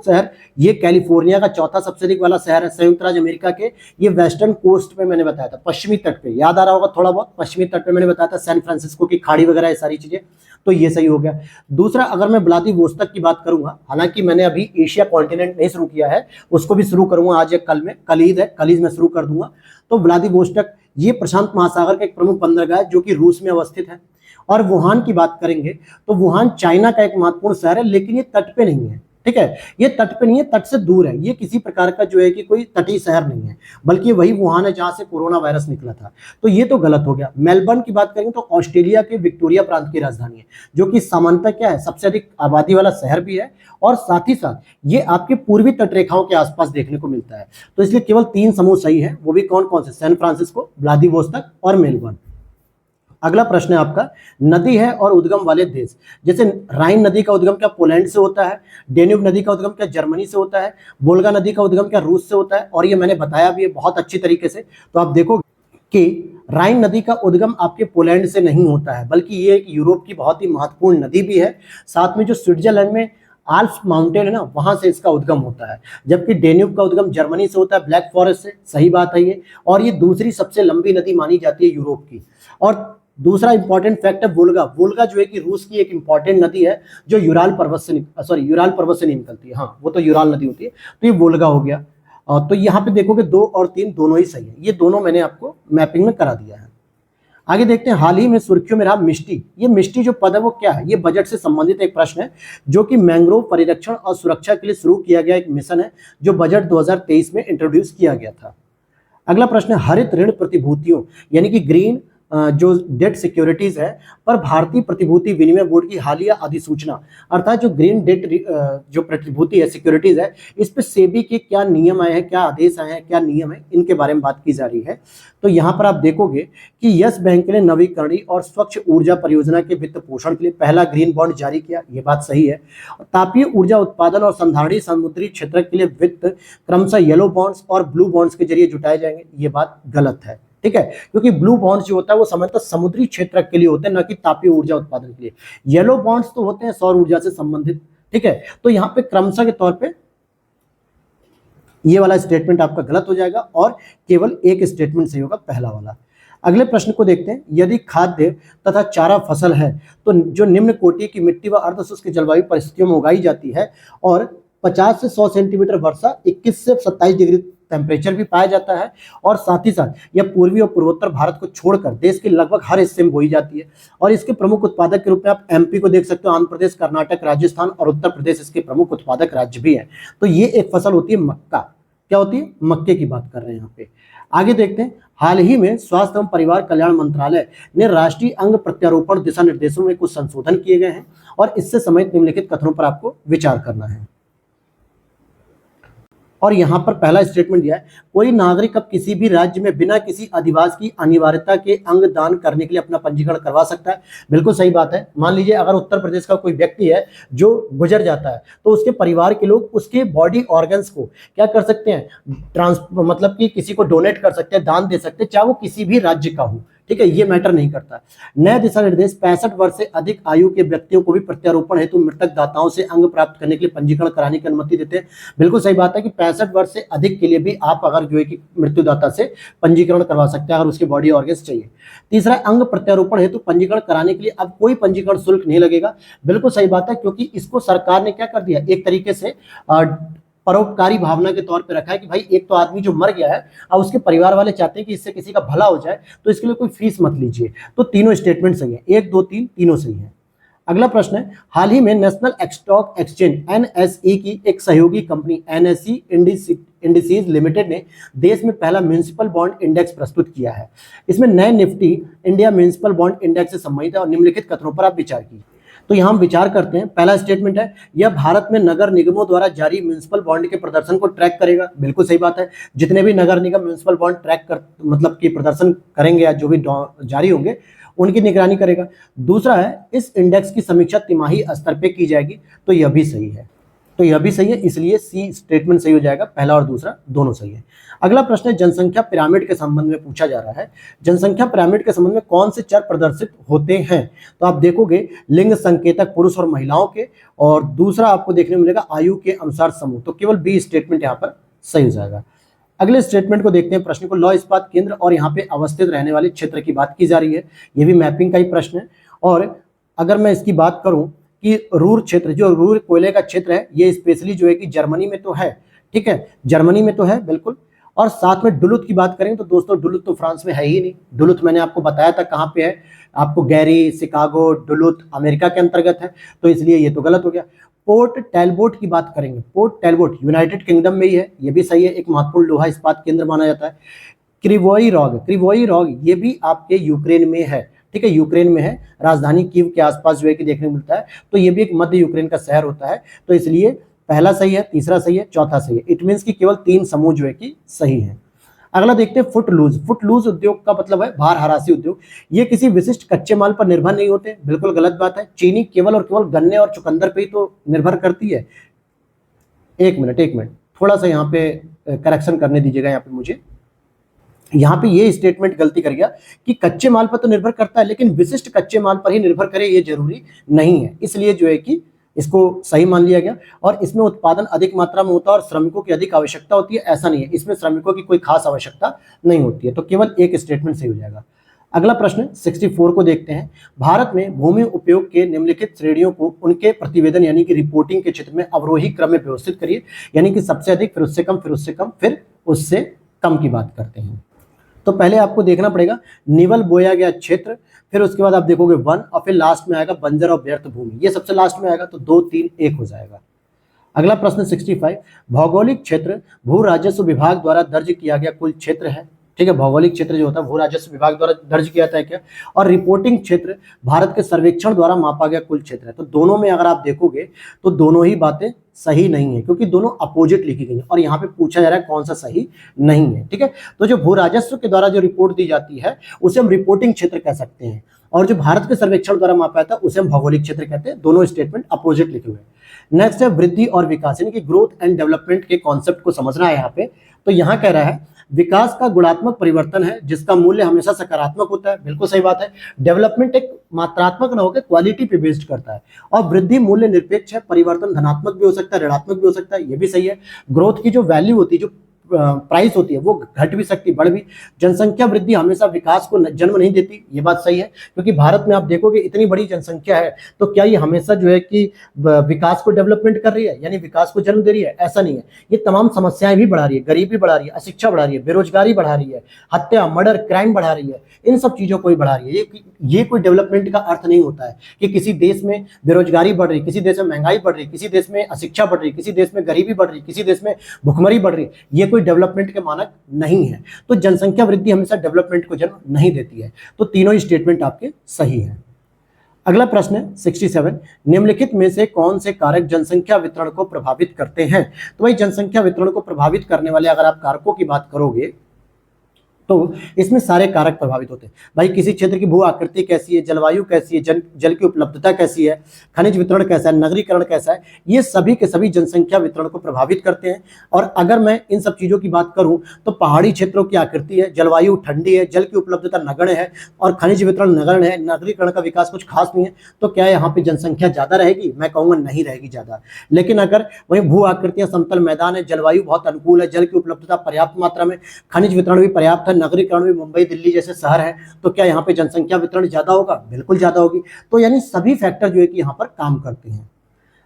[SPEAKER 1] शहर ये कैलिफोर्निया का चौथा सबसे अधिक वाला शहर है संयुक्त राज्य अमेरिका के। ये वेस्टर्न कोस्ट पे मैंने बताया था, पश्चिमी तट पे, याद आ रहा होगा थोड़ा बहुत, पश्चिमी तट पे मैंने बताया था सैन फ्रांसिस्को की खाड़ी वगैरह ये सारी चीजें, तो ये सही हो गया। दूसरा, अगर मैं व्लादिवोस्तोक की बात करूंगा, हालांकि मैंने अभी एशिया कॉन्टिनेंट नहीं शुरू किया है, उसको भी शुरू करूंगा आज या कल में, कल ईद है, कल ईद में शुरू कर दूंगा। तो व्लादिवोस्तोक ये प्रशांत महासागर का एक प्रमुख बंदरगाह है जो कि रूस में अवस्थित है। और वुहान की बात करेंगे तो वुहान चाइना का एक महत्वपूर्ण शहर है, लेकिन ये तट पे नहीं है, ठीक है, ये तट पे नहीं है, तट से दूर है, ये किसी प्रकार का जो है कि कोई तटीय शहर नहीं है, बल्कि वही वुहान है जहां से कोरोना वायरस निकला था। तो ये तो गलत हो गया। मेलबर्न की बात करेंगे तो ऑस्ट्रेलिया के विक्टोरिया प्रांत की राजधानी है, जो कि सामान्यतः क्या है, सबसे अधिक आबादी वाला शहर भी है, और साथ ही साथ ये आपके पूर्वी तटरेखाओं के आसपास देखने को मिलता है। तो इसलिए केवल 3 समूह सही है, वो भी कौन कौन से, सैन फ्रांसिस्को, व्लादिवोस्तोक और मेलबर्न। अगला प्रश्न है आपका, नदी है और उद्गम वाले देश, जैसे राइन नदी का उद्गम क्या पोलैंड से होता है, डेन्यूब नदी का उद्गम क्या जर्मनी से होता है, वोल्गा नदी का उद्गम क्या रूस से होता है, और ये मैंने बताया भी है बहुत अच्छी तरीके से। तो आप देखो कि राइन नदी का उद्गम आपके पोलैंड से नहीं होता है, बल्कि ये एक यूरोप की बहुत ही महत्वपूर्ण नदी भी है। साथ में जो स्विट्जरलैंड में आल्प्स माउंटेन है ना, वहां से इसका उद्गम होता है। जबकि डेन्यूब का उद्गम जर्मनी से होता है, ब्लैक फॉरेस्ट से, सही बात है ये। और ये दूसरी सबसे लंबी नदी मानी जाती है यूरोप की। और दूसरा इंपॉर्टेंट फैक्ट है वोल्गा जो है कि रूस की एक इंपॉर्टेंट नदी है जो यूराल पर्वत से निकलती है, हाँ वो तो यूराल नदी होती है, तो ये वोल्गा हो गया। तो यहाँ पे देखोगे 2 और 3 दोनों ही सही है, ये दोनों मैंने आपको मैपिंग में करा दिया है। आगे देखते हैं, हाल ही में सुर्खियों में रहा मिष्टी। ये मिष्टी जो पद है वो क्या है, ये बजट से संबंधित एक प्रश्न है, जो कि मैंग्रोव परिरक्षण और सुरक्षा के लिए शुरू किया गया एक मिशन है, जो बजट 2023 में इंट्रोड्यूस किया गया था। अगला प्रश्न है हरित ऋण प्रतिभूतियों यानी कि ग्रीन जो डेट सिक्योरिटीज है पर भारतीय प्रतिभूति विनिमय बोर्ड की हालिया अधिसूचना, अर्थात जो ग्रीन डेट जो प्रतिभूति है सिक्योरिटीज है, इस पे सेबी के क्या नियम आए हैं, क्या आदेश आए हैं, क्या नियम है, इनके बारे में बात की जा रही है। तो यहाँ पर आप देखोगे कि यस बैंक ने नवीकरणीय और स्वच्छ ऊर्जा परियोजना के वित्त पोषण के लिए पहला ग्रीन बॉन्ड जारी किया, ये बात सही है। तापीय ऊर्जा उत्पादन और संधारणीय समुद्री क्षेत्र के लिए वित्त क्रमशः येलो बॉन्ड्स और ब्लू बॉन्ड्स के जरिए जुटाए जाएंगे, ये बात गलत है, ठीक है, क्योंकि ब्लू बॉन्ड्स जो होता है वो सामान्यतः समुद्री क्षेत्र के लिए होते हैं, न कि तापीय ऊर्जा उत्पादन के लिए। येलो बॉन्ड्स तो होते हैं सौर ऊर्जा से संबंधित, ठीक है। तो यहाँ पे क्रमशः के तौर पे ये वाला स्टेटमेंट आपका गलत हो जाएगा और केवल एक स्टेटमेंट सही होगा, पहला वाला। अगले प्रश्न को देखते हैं, यदि खाद्य तथा चारा फसल है तो जो निम्न कोटि की मिट्टी व अर्धशुष्क जलवायु परिस्थितियों में उगाई जाती है और 50 से 100 सेंटीमीटर वर्षा, 21 से 27 डिग्री टेम्परेचर भी पाया जाता है, और साथ ही साथ यह पूर्वी और पूर्वोत्तर भारत को छोड़कर देश के लगभग हर हिस्से में बोई जाती है। और इसके प्रमुख उत्पादक के रूप में आप एमपी को देख सकते हो, आंध्र प्रदेश, कर्नाटक, राजस्थान और उत्तर प्रदेश इसके प्रमुख उत्पादक राज्य भी हैं। तो ये एक फसल होती है मक्का, क्या होती है, मक्के की बात कर रहे हैं यहाँ पे। आगे देखते हैं, हाल ही में स्वास्थ्य एवं परिवार कल्याण मंत्रालय ने राष्ट्रीय अंग प्रत्यारोपण दिशा निर्देशों में कुछ संशोधन किए गए हैं और इससे संबंधित निम्नलिखित कथनों पर आपको विचार करना है। और यहाँ पर पहला स्टेटमेंट दिया है, कोई नागरिक अब किसी भी राज्य में बिना किसी अधिवास की अनिवार्यता के अंग दान करने के लिए अपना पंजीकरण करवा सकता है। बिल्कुल सही बात है। मान लीजिए अगर उत्तर प्रदेश का कोई व्यक्ति है जो गुजर जाता है तो उसके परिवार के लोग उसके बॉडी ऑर्गन्स को क्या कर सकते हैं, मतलब कि किसी को डोनेट कर सकते हैं, दान दे सकते हैं, चाहे वो किसी भी राज्य का हो, ठीक है, ये मैटर नहीं करता। नए दिशा निर्देश 65 वर्ष से अधिक आयु के व्यक्तियों को भी प्रत्यारोपण हेतु मृतक दाताओं से अंग प्राप्त करने के लिए पंजीकरण कराने की अनुमति देते हैं। बिल्कुल सही बात है कि 65 वर्ष से अधिक के लिए भी आप अगर जो है कि मृत्युदाता से पंजीकरण करवा सकते हैं अगर उसके बॉडी ऑर्गन्स चाहिए। तीसरा, अंग प्रत्यारोपण हेतु पंजीकरण कराने के लिए अब कोई पंजीकरण शुल्क नहीं लगेगा। बिल्कुल सही बात है, क्योंकि इसको सरकार ने क्या कर दिया, एक तरीके से परोपकारी भावना के तौर पे रखा है कि भाई एक तो आदमी जो मर गया है, अब उसके परिवार वाले चाहते हैं कि इससे किसी का भला हो जाए, तो इसके लिए कोई फीस मत लीजिए। तो तीनों स्टेटमेंट सही है, 1 2 3 तीनों सही है। अगला प्रश्न है, हाल ही में नेशनल स्टॉक एक्सचेंज एनएसई की एक सहयोगी कंपनी एनएसई इंडिसीज लिमिटेड ने देश में पहला म्युनिसिपल बॉन्ड इंडेक्स प्रस्तुत किया है। इसमें नए Nifty India municipal bond index से संबंधित है और निम्नलिखित कथनों पर आप विचार कीजिए। तो यहाँ हम विचार करते हैं, पहला स्टेटमेंट है, यह भारत में नगर निगमों द्वारा जारी म्युनिसिपल बॉन्ड के प्रदर्शन को ट्रैक करेगा। बिल्कुल सही बात है, जितने भी नगर निगम म्युनिसिपल बॉन्ड ट्रैक कर मतलब कि प्रदर्शन करेंगे या जो भी जारी होंगे उनकी निगरानी करेगा। दूसरा है, इस इंडेक्स की समीक्षा तिमाही स्तर पे की जाएगी, तो यह भी सही है, तो यह भी सही है, इसलिए सी स्टेटमेंट सही हो जाएगा, पहला और दूसरा दोनों सही है। अगला प्रश्न है, जनसंख्या पिरामिड के संबंध में पूछा जा रहा है, जनसंख्या पिरामिड के संबंध में कौन से चर प्रदर्शित होते हैं। तो आप देखोगे लिंग संकेतक पुरुष और महिलाओं के, और दूसरा आपको देखने को मिलेगा आयु के अनुसार समूह, तो केवल बी स्टेटमेंट यहाँ पर सही हो जाएगा। अगले स्टेटमेंट को देखते हैं, प्रश्न को लौह इस्पात केंद्र और यहाँ पे अवस्थित रहने वाले क्षेत्र की बात की जा रही है, ये भी मैपिंग का ही प्रश्न है। और अगर मैं इसकी बात करूं कि रूर क्षेत्र, जो रूर कोयले का क्षेत्र है, ये स्पेशली जो है कि जर्मनी में तो है, ठीक है, जर्मनी में तो है बिल्कुल। और साथ में डुलुथ की बात करें तो दोस्तों डुलुथ तो फ्रांस में है ही नहीं, डुलुथ मैंने आपको बताया था कहाँ पे है, आपको गैरी, शिकागो, डुलुथ अमेरिका के अंतर्गत है, तो इसलिए ये तो गलत हो गया। पोर्ट टैलबोट की बात करेंगे, पोर्ट टैलबोट यूनाइटेड किंगडम में ही है, ये भी सही है, एक महत्वपूर्ण लोहा इस्पात केंद्र माना जाता है। क्रिवोई रॉग ये भी आपके यूक्रेन में है, ठीक है, यूक्रेन में है, राजधानी कीव के आसपास जो है कि देखने को मिलता है, तो ये भी एक मध्य यूक्रेन का शहर होता है, तो इसलिए पहला सही है, तीसरा सही है, चौथा सही है। इट मीन्स कि केवल 3 समूह जो है कि सही है। अगला देखते हैं, फुटलूज उद्योग का मतलब है भार हरासी उद्योग, ये किसी विशिष्ट कच्चे माल पर निर्भर नहीं होते, बिल्कुल गलत बात है। चीनी केवल और केवल गन्ने और चुकंदर पे ही तो निर्भर करती है। एक मिनट थोड़ा सा यहाँ पे करेक्शन करने दीजिएगा, यहाँ पे मुझे यहाँ पे ये स्टेटमेंट गलती कर गया कि कच्चे माल पर तो निर्भर करता है, लेकिन विशिष्ट कच्चे माल पर ही निर्भर करे ये जरूरी नहीं है, इसलिए जो है कि इसको सही मान लिया गया। और इसमें उत्पादन अधिक मात्रा में होता है और श्रमिकों की अधिक आवश्यकता होती है, ऐसा नहीं है, इसमें श्रमिकों की कोई खास आवश्यकता नहीं होती है, तो केवल एक स्टेटमेंट सही हो जाएगा। अगला प्रश्न 64 को देखते हैं, भारत में भूमि उपयोग के निम्नलिखित श्रेणियों को उनके प्रतिवेदन यानी कि रिपोर्टिंग के क्षेत्र में अवरोही क्रम में व्यवस्थित करिए, यानी कि सबसे अधिक, फिर उससे कम, फिर उससे कम, फिर उससे कम की बात करते हैं। तो पहले आपको देखना पड़ेगा निवल बोया गया क्षेत्र, फिर उसके बाद आप देखोगे वन, और फिर लास्ट में आएगा बंजर और व्यर्थ भूमि, ये सबसे लास्ट में आएगा, तो 2 3 1 हो जाएगा। अगला प्रश्न 65, भौगोलिक क्षेत्र भू राजस्व विभाग द्वारा दर्ज किया गया कुल क्षेत्र है, ठीक है, भौगोलिक क्षेत्र जो होता है भू राजस्व विभाग द्वारा दर्ज किया जाता है क्या, और रिपोर्टिंग क्षेत्र भारत के सर्वेक्षण द्वारा मापा गया कुल क्षेत्र है। तो दोनों में अगर आप देखोगे तो दोनों ही बातें सही नहीं है, क्योंकि दोनों अपोजिट लिखी गई हैं और यहाँ पे पूछा जा रहा है कौन सा सही नहीं है। ठीक है, तो जो भू राजस्व के द्वारा जो रिपोर्ट दी जाती है उसे हम रिपोर्टिंग क्षेत्र कह सकते हैं, और जो भारत के सर्वेक्षण द्वारा मापा जाता है उसे हम भौगोलिक क्षेत्र कहते हैं। दोनों स्टेटमेंट अपोजिट लिखे हुए हैं। नेक्स्ट है वृद्धि और विकास, यानी कि ग्रोथ एंड डेवलपमेंट के कॉन्सेप्ट को समझना है यहाँ पे। तो यहाँ कह रहा है विकास का गुणात्मक परिवर्तन है जिसका मूल्य हमेशा सकारात्मक होता है, बिल्कुल सही बात है। डेवलपमेंट एक मात्रात्मक न होकर क्वालिटी पे बेस्ड करता है, और वृद्धि मूल्य निरपेक्ष है, परिवर्तन धनात्मक भी हो सकता है, ऋणात्मक भी हो सकता है, ये भी सही है। ग्रोथ की जो वैल्यू होती है, जो प्राइस होती है, वो घट भी सकती, बढ़ भी। जनसंख्या वृद्धि हमेशा विकास को जन्म नहीं देती, ये बात सही है, क्योंकि भारत में आप देखोगे इतनी बड़ी जनसंख्या है, तो क्या ये हमेशा जो है कि विकास को डेवलपमेंट कर रही है, यानी विकास को जन्म दे रही है? ऐसा नहीं है। ये तमाम समस्याएं भी बढ़ा रही है, गरीबी बढ़ा रही है, अशिक्षा बढ़ा रही है, बेरोजगारी बढ़ा रही है, हत्या, मर्डर, क्राइम बढ़ा रही है, इन सब चीजों को ही बढ़ा रही है। ये कोई डेवलपमेंट का अर्थ नहीं होता है कि किसी देश में बेरोजगारी बढ़ रही, किसी देश में महंगाई बढ़ रही, किसी देश में अशिक्षा बढ़ रही, किसी देश में गरीबी बढ़ रही, किसी देश में भुखमरी बढ़ रही, ये कोई डेवलपमेंट के मानक नहीं है। तो जनसंख्या वृद्धि हमेशा डेवलपमेंट को जन्म नहीं देती है। तो तीनों ही स्टेटमेंट आपके सही है। अगला प्रश्न है 67, निम्नलिखित में से कौन से कारक जनसंख्या वितरण को प्रभावित करते हैं? तो भाई जनसंख्या वितरण को प्रभावित करने वाले अगर आप कारकों की बात करोगे तो इसमें सारे कारक प्रभावित होते हैं। भाई किसी क्षेत्र की भू आकृति कैसी है, जलवायु कैसी है, जल की उपलब्धता कैसी है, खनिज वितरण कैसा है, नगरीकरण कैसा है, ये सभी के सभी जनसंख्या वितरण को प्रभावित करते हैं। और अगर मैं इन सब चीज़ों की बात करूं तो पहाड़ी क्षेत्रों की आकृति है, जलवायु ठंडी है, जल की उपलब्धता नगण्य है और खनिज वितरण नगण्य है, नगरीकरण का विकास कुछ खास नहीं है, तो क्या यहाँ पे जनसंख्या ज़्यादा रहेगी? मैं कहूँगा नहीं रहेगी ज़्यादा। लेकिन अगर वहीं भू आकृतियाँ, समतल मैदान है, जलवायु बहुत अनुकूल है, जल की उपलब्धता पर्याप्त मात्रा में, खनिज वितरण भी पर्याप्त है, नगरीकरण भी, मुंबई दिल्ली जैसे शहर है, तो क्या यहाँ पे जनसंख्या वितरण ज्यादा होगा? बिल्कुल ज्यादा होगी। तो यानी सभी फैक्टर जो है कि यहाँ पर काम करते हैं।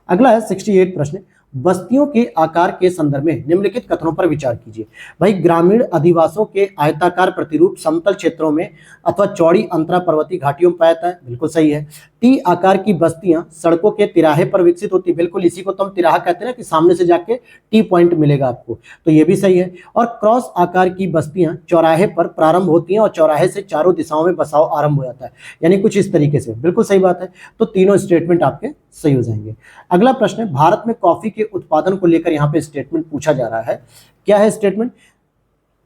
[SPEAKER 1] अगला है 68 प्रश्न, बस्तियों के आकार के संदर्भ में निम्नलिखित कथनों पर विचार कीजिए। भाई ग्रामीण अधिवासों के आयताकार प्रतिरूप समतल क्षेत्रों में अथवा चौड़ी अंतरा पर्वतीय घाटियों में पाया जाता है, बिल्कुल सही है। टी आकार की बस्तियां सड़कों के तिराहे पर विकसित होती है, बिल्कुल इसी को तो हम तिराहा कहते हैं ना, कि सामने से जाके टी पॉइंट मिलेगा आपको, तो ये भी सही है। और क्रॉस आकार की बस्तियां चौराहे पर प्रारंभ होती हैं और चौराहे से चारों दिशाओं में बसाव आरंभ हो जाता है, यानी कुछ इस तरीके से, बिल्कुल सही बात है। तो तीनों स्टेटमेंट आपके सही हो जाएंगे। अगला प्रश्न है, भारत में कॉफी के उत्पादन को लेकर यहाँ पे स्टेटमेंट पूछा जा रहा है। क्या है स्टेटमेंट?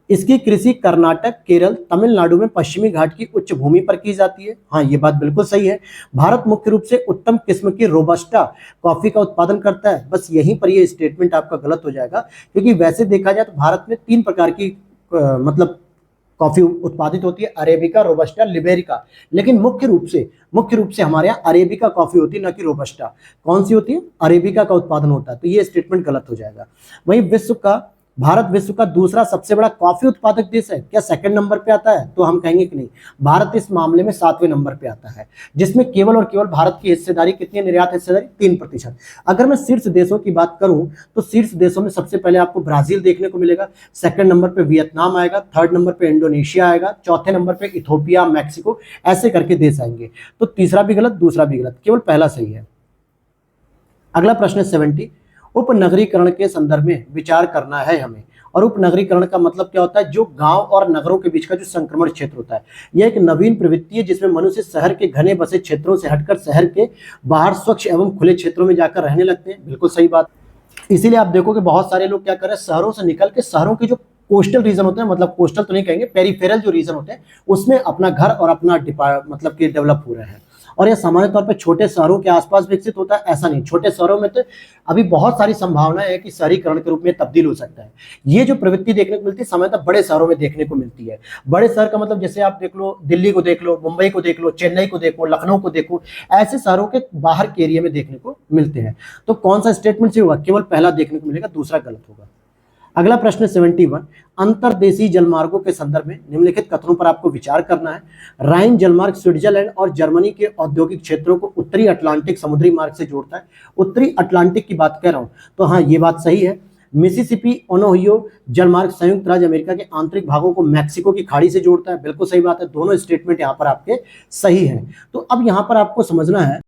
[SPEAKER 1] इसकी कृषि कर्नाटक, केरल, तमिलनाडु में पश्चिमी घाट की उच्च भूमि पर की जाती है। हाँ, ये बात बिल्कुल सही है। भारत मुख्य रूप से उत्तम किस्म की रोबस्टा कॉफी का उत्पादन करता है। बस यहीं पर ये स्टेटमेंट आपका गलत हो जाएगा, क्योंकि वैसे देखा जाए तो भारत में 3 प्रकार की मतलब कॉफी उत्पादित होती है, अरेबिका, रोबस्टा, लिबेरिका। लेकिन मुख्य रूप से हमारे यहाँ अरेबिका कॉफी होती है, न कि रोबस्टा। कौन सी होती है? अरेबिका का उत्पादन होता है। तो ये स्टेटमेंट गलत हो जाएगा। वहीं भारत विश्व का दूसरा सबसे बड़ा कॉफी उत्पादक देश है। क्या सेकंड नंबर पे आता है? तो हम कहेंगे कि नहीं, भारत इस मामले में 7वें नंबर पे आता है, जिसमें केवल और केवल भारत की हिस्सेदारी कितनी है? निर्यात हिस्सेदारी 3%। अगर मैं शीर्ष देशों की बात करूं तो शीर्ष देशों में सबसे पहले आपको ब्राजील देखने को मिलेगा, सेकंड नंबर पे वियतनाम आएगा, थर्ड नंबर पे इंडोनेशिया आएगा, चौथे नंबर पे इथोपिया, मैक्सिको, ऐसे करके देश आएंगे। तो तीसरा भी गलत, दूसरा भी गलत, केवल पहला सही है। अगला प्रश्न है 70, उपनगरीकरण के संदर्भ में विचार करना है हमें। और उपनगरीकरण का मतलब क्या होता है? जो गांव और नगरों के बीच का जो संक्रमण क्षेत्र होता है, यह एक नवीन प्रवृत्ति है जिसमें मनुष्य शहर के घने बसे क्षेत्रों से हटकर शहर के बाहर स्वच्छ एवं खुले क्षेत्रों में जाकर रहने लगते हैं। बिल्कुल सही बात। इसीलिए आप देखोगे बहुत सारे लोग क्या कर रहे हैं, शहरों से निकल के शहरों के जो कोस्टल रीजन होते हैं, मतलब कोस्टल तो नहीं कहेंगे, पेरिफेरल जो रीजन होते हैं, उसमें अपना घर और अपना मतलब कि डेवलप हो रहे हैं। और यह सामान्य तौर पर छोटे शहरों के आसपास विकसित होता है, ऐसा नहीं। छोटे शहरों में तो अभी बहुत सारी संभावनाएं है कि शहरीकरण के रूप में तब्दील हो सकता है। ये जो प्रवृत्ति देखने को मिलती है सामान्यतः बड़े शहरों में देखने को मिलती है। बड़े शहर का मतलब जैसे आप देख लो, दिल्ली को देख लो, मुंबई को देख लो, चेन्नई को देखो, लखनऊ को देखो, ऐसे शहरों के बाहर के एरिया में देखने को मिलते हैं। तो कौन सा स्टेटमेंट से होगा? केवल पहला देखने को मिलेगा, दूसरा गलत होगा। अगला प्रश्न 71, अंतर्देशीय जलमार्गों के संदर्भ में निम्नलिखित कथनों पर आपको विचार करना है। राइन जलमार्ग स्विट्जरलैंड और जर्मनी के औद्योगिक क्षेत्रों को उत्तरी अटलांटिक समुद्री मार्ग से जोड़ता है। उत्तरी अटलांटिक की बात कर रहा हूं, तो हाँ, ये बात सही है। मिसिसिपी ओनोहियो जलमार्ग संयुक्त राज्य अमेरिका के आंतरिक भागों को मैक्सिको की खाड़ी से जोड़ता है। बिल्कुल सही बात है। दोनों स्टेटमेंट यहाँ पर आपके सही हैं। तो अब यहाँ पर आपको समझना है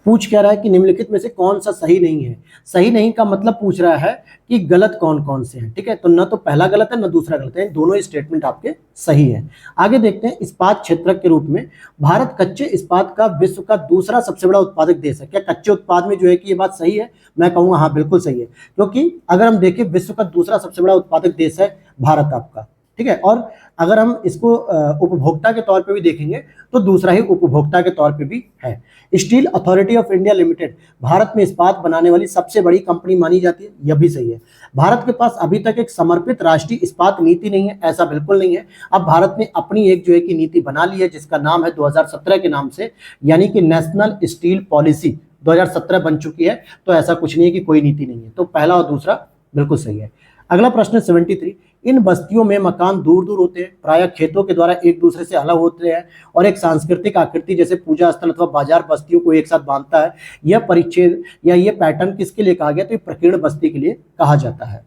[SPEAKER 1] पूछ क्या रहा है कि निम्नलिखित में से कौन सा सही नहीं है। सही नहीं का मतलब पूछ रहा है कि गलत कौन कौन से हैं, ठीक है। तो न तो पहला गलत है न दूसरा गलत है, दोनों स्टेटमेंट आपके सही है। आगे देखते हैं, इस्पात क्षेत्रक के रूप में भारत कच्चे इस्पात का विश्व का दूसरा सबसे बड़ा उत्पादक देश है। क्या कच्चे उत्पाद में जो है कि ये बात सही है? मैं कहूँगा हाँ बिल्कुल सही है, क्योंकि अगर हम देखें विश्व का दूसरा सबसे बड़ा उत्पादक देश है भारत आपका, ठीक है। और अगर हम इसको उपभोक्ता के तौर पे भी देखेंगे तो दूसरा ही उपभोक्ता के तौर पे भी है। Steel authority of India limited Bharat में इस्पात बनाने वाली सबसे बड़ी कंपनी मानी जाती है, यह भी सही है। भारत के पास अभी तक एक समर्पित राष्ट्रीय इस्पात नीति नहीं है, ऐसा बिल्कुल नहीं है। अब भारत ने अपनी एक जो है कि नीति बना ली है, जिसका नाम है 2017 के नाम से, यानी कि नेशनल स्टील पॉलिसी 2017 बन चुकी है। तो ऐसा कुछ नहीं है कि कोई नीति नहीं है, तो पहला और दूसरा बिल्कुल सही है। अगला प्रश्न 73, इन बस्तियों में मकान दूर दूर होते हैं, प्रायः खेतों के द्वारा एक दूसरे से अलग होते हैं और एक सांस्कृतिक आकृति जैसे पूजा स्थल अथवा बाजार बस्तियों को एक साथ बांधता है। यह परिच्छेद या यह पैटर्न किसके लिए कहा गया? तो ये प्रकीर्ण बस्ती के लिए कहा जाता है।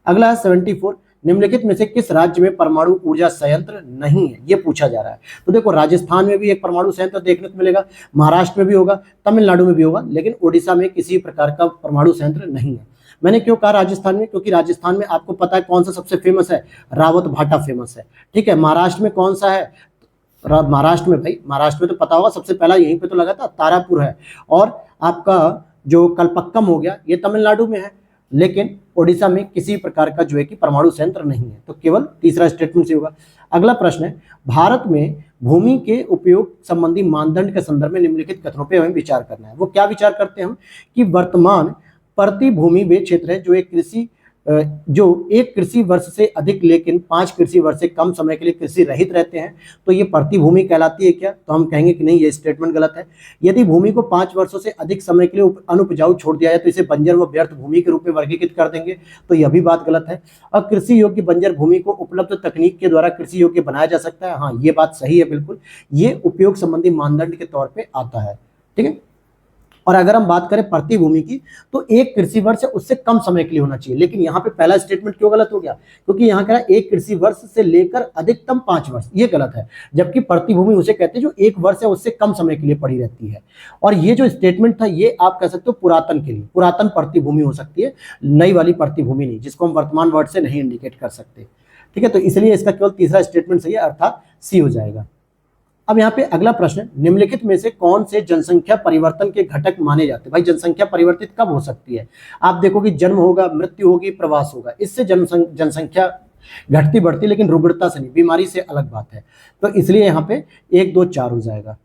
[SPEAKER 1] अगला है 74, निम्नलिखित में से किस राज्य में परमाणु ऊर्जा संयंत्र नहीं है? ये पूछा जा रहा है। तो देखो, राजस्थान में भी एक परमाणु संयंत्र देखने को मिलेगा, महाराष्ट्र में भी होगा, तमिलनाडु में भी होगा, लेकिन ओडिशा में किसी प्रकार का परमाणु संयंत्र नहीं है। मैंने क्यों कहा राजस्थान में? क्योंकि राजस्थान में आपको पता है कौन सा सबसे फेमस है? रावत भाटा फेमस है, ठीक है। महाराष्ट्र में कौन सा है? महाराष्ट्र में, भाई महाराष्ट्र में तो पता होगा, सबसे पहला यहीं पे तो लगा था, तारापुर है। और आपका जो कलपक्कम हो गया, ये तमिलनाडु में है, लेकिन ओडिशा में किसी प्रकार का जो है कि परमाणु संयंत्र नहीं है। तो केवल तीसरा स्टेटमेंट से होगा। अगला प्रश्न है, भारत में भूमि के उपयोग संबंधी मानदंड के संदर्भ में निम्नलिखित कथनों पर हमें विचार करना है। वो क्या विचार करते हैं हम? कि वर्तमान प्रति भूमि वे क्षेत्र है जो एक कृषि वर्ष से अधिक लेकिन 5 कृषि वर्ष से कम समय के लिए कृषि रहित रहते हैं, तो ये प्रति भूमि कहलाती है क्या? तो हम कहेंगे कि नहीं, ये स्टेटमेंट गलत है। यदि भूमि को 5 वर्षों से अधिक समय के लिए अनुपजाऊ छोड़ दिया जाए तो इसे बंजर व व्यर्थ भूमि के रूप में वर्गीकृत कर देंगे, तो यह भी बात गलत है। और कृषि योग्य बंजर भूमि को उपलब्ध तकनीक के द्वारा कृषि योग्य बनाया जा सकता है, हाँ ये बात सही है बिल्कुल, ये उपयोग संबंधी मानदंड के तौर पर आता है, ठीक है। और अगर हम बात करें प्रति भूमि की, तो एक कृषि वर्ष उससे कम समय के लिए होना चाहिए। लेकिन यहाँ पे पहला स्टेटमेंट क्यों गलत हो गया? क्योंकि यहाँ कह रहा है एक कृषि वर्ष से लेकर अधिकतम 5 वर्ष, ये गलत है। जबकि प्रति भूमि उसे कहते हैं जो एक वर्ष है उससे कम समय के लिए पड़ी रहती है। और ये जो स्टेटमेंट था, ये आप कह सकते हो पुरातन के लिए, पुरातन प्रति भूमि हो सकती है, नई वाली प्रति भूमि नहीं, जिसको हम वर्तमान वर्ड से नहीं इंडिकेट कर सकते, ठीक है। तो इसलिए इसका केवल तीसरा स्टेटमेंट सही है, अर्थात सी हो जाएगा। अब यहाँ पे अगला प्रश्न, निम्नलिखित में से कौन से जनसंख्या परिवर्तन के घटक माने जाते हैं? भाई जनसंख्या परिवर्तित कब हो सकती है? आप देखो कि जन्म होगा, मृत्यु होगी, प्रवास होगा, इससे जनसंख्या घटती बढ़ती, लेकिन रुग्णता से नहीं, बीमारी से अलग बात है। तो इसलिए यहाँ पे 1, 2, 4 हो जाएगा।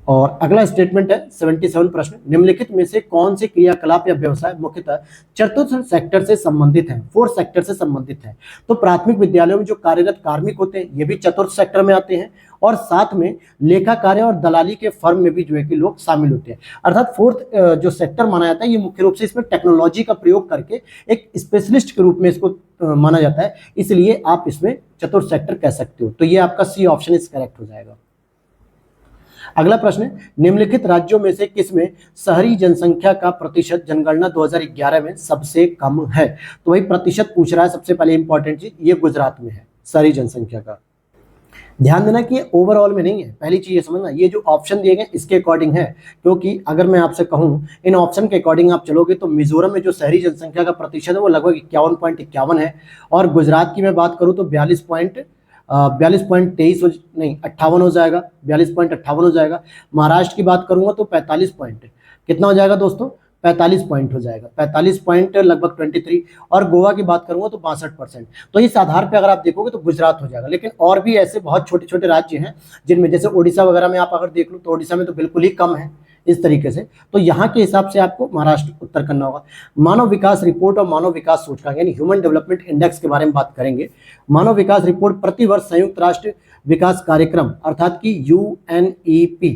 [SPEAKER 1] और अगला स्टेटमेंट है 77 प्रश्न, निम्नलिखित में से कौन से क्रियाकलाप या व्यवसाय मुख्यतः चतुर्थ सेक्टर से संबंधित हैं, 4th सेक्टर से संबंधित हैं? तो प्राथमिक विद्यालयों में जो कार्यरत कार्मिक होते हैं, ये भी चतुर्थ सेक्टर में आते हैं, और साथ में लेखा कार्य और दलाली के फर्म में भी जो है कि लोग शामिल होते हैं। अर्थात 4th जो सेक्टर माना जाता है, ये मुख्य रूप से इसमें टेक्नोलॉजी का प्रयोग करके एक स्पेशलिस्ट के रूप में इसको माना जाता है, इसलिए आप इसमें चतुर्थ सेक्टर कह सकते हो। तो ये आपका सी ऑप्शन इज करेक्ट हो जाएगा। अगला प्रश्न, निम्नलिखित राज्यों में से किसमें शहरी जनसंख्या का प्रतिशत जनगणना 2011 में सबसे कम है? तो वही प्रतिशत पूछ रहा है। सबसे पहले इंपॉर्टेंट चीज, ये गुजरात में है शहरी जनसंख्या का। ध्यान देना कि ये ओवरऑल में नहीं है, पहली चीज ये समझना, ये जो ऑप्शन दिए गए इसके अकॉर्डिंग है। क्योंकि अगर मैं आपसे कहूं इन ऑप्शन के अकॉर्डिंग आप चलोगे तो मिजोरम में जो शहरी जनसंख्या का प्रतिशत है वो लगभग 51.51 है, और गुजरात की मैं बात करूं तो 58 हो जाएगा, 42.58 हो जाएगा। महाराष्ट्र की बात करूंगा तो 45 पॉइंट, कितना हो जाएगा दोस्तों? 45 पॉइंट हो जाएगा, 45 पॉइंट लगभग 23। और गोवा की बात करूंगा तो 62%। तो इस आधार पे अगर आप देखोगे तो गुजरात हो जाएगा। लेकिन और भी ऐसे बहुत छोटे छोटे राज्य हैं जिनमें, जैसे ओडिशा वगैरह में आप अगर देख लो तो ओडिशा में तो बिल्कुल ही कम है इस तरीके से। तो यहाँ के हिसाब से आपको महाराष्ट्र उत्तर करना होगा। मानव विकास रिपोर्ट और मानव विकास सूचकांक यानी ह्यूमन डेवलपमेंट इंडेक्स के बारे में बात करेंगे। मानव विकास रिपोर्ट प्रतिवर्ष संयुक्त राष्ट्र विकास कार्यक्रम अर्थात कि यूएनडीपी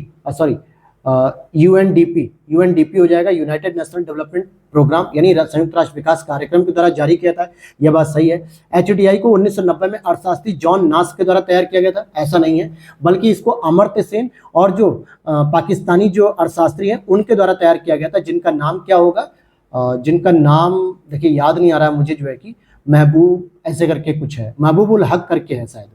[SPEAKER 1] हो जाएगा, यूनाइटेड नेशनल डेवलपमेंट प्रोग्राम यानी संयुक्त राष्ट्र विकास कार्यक्रम के द्वारा जारी किया था, यह बात सही है। एचडीआई को 1990 में अर्थशास्त्री जॉन नास के द्वारा तैयार किया गया था, ऐसा नहीं है, बल्कि इसको अमर्त्य सेन और जो पाकिस्तानी जो अर्थशास्त्री हैं उनके द्वारा तैयार किया गया था, जिनका नाम क्या होगा? जिनका नाम देखिए याद नहीं आ रहा है मुझे, जो है कि महबूब ऐसे करके कुछ है, महबूबुल हक करके है शायद,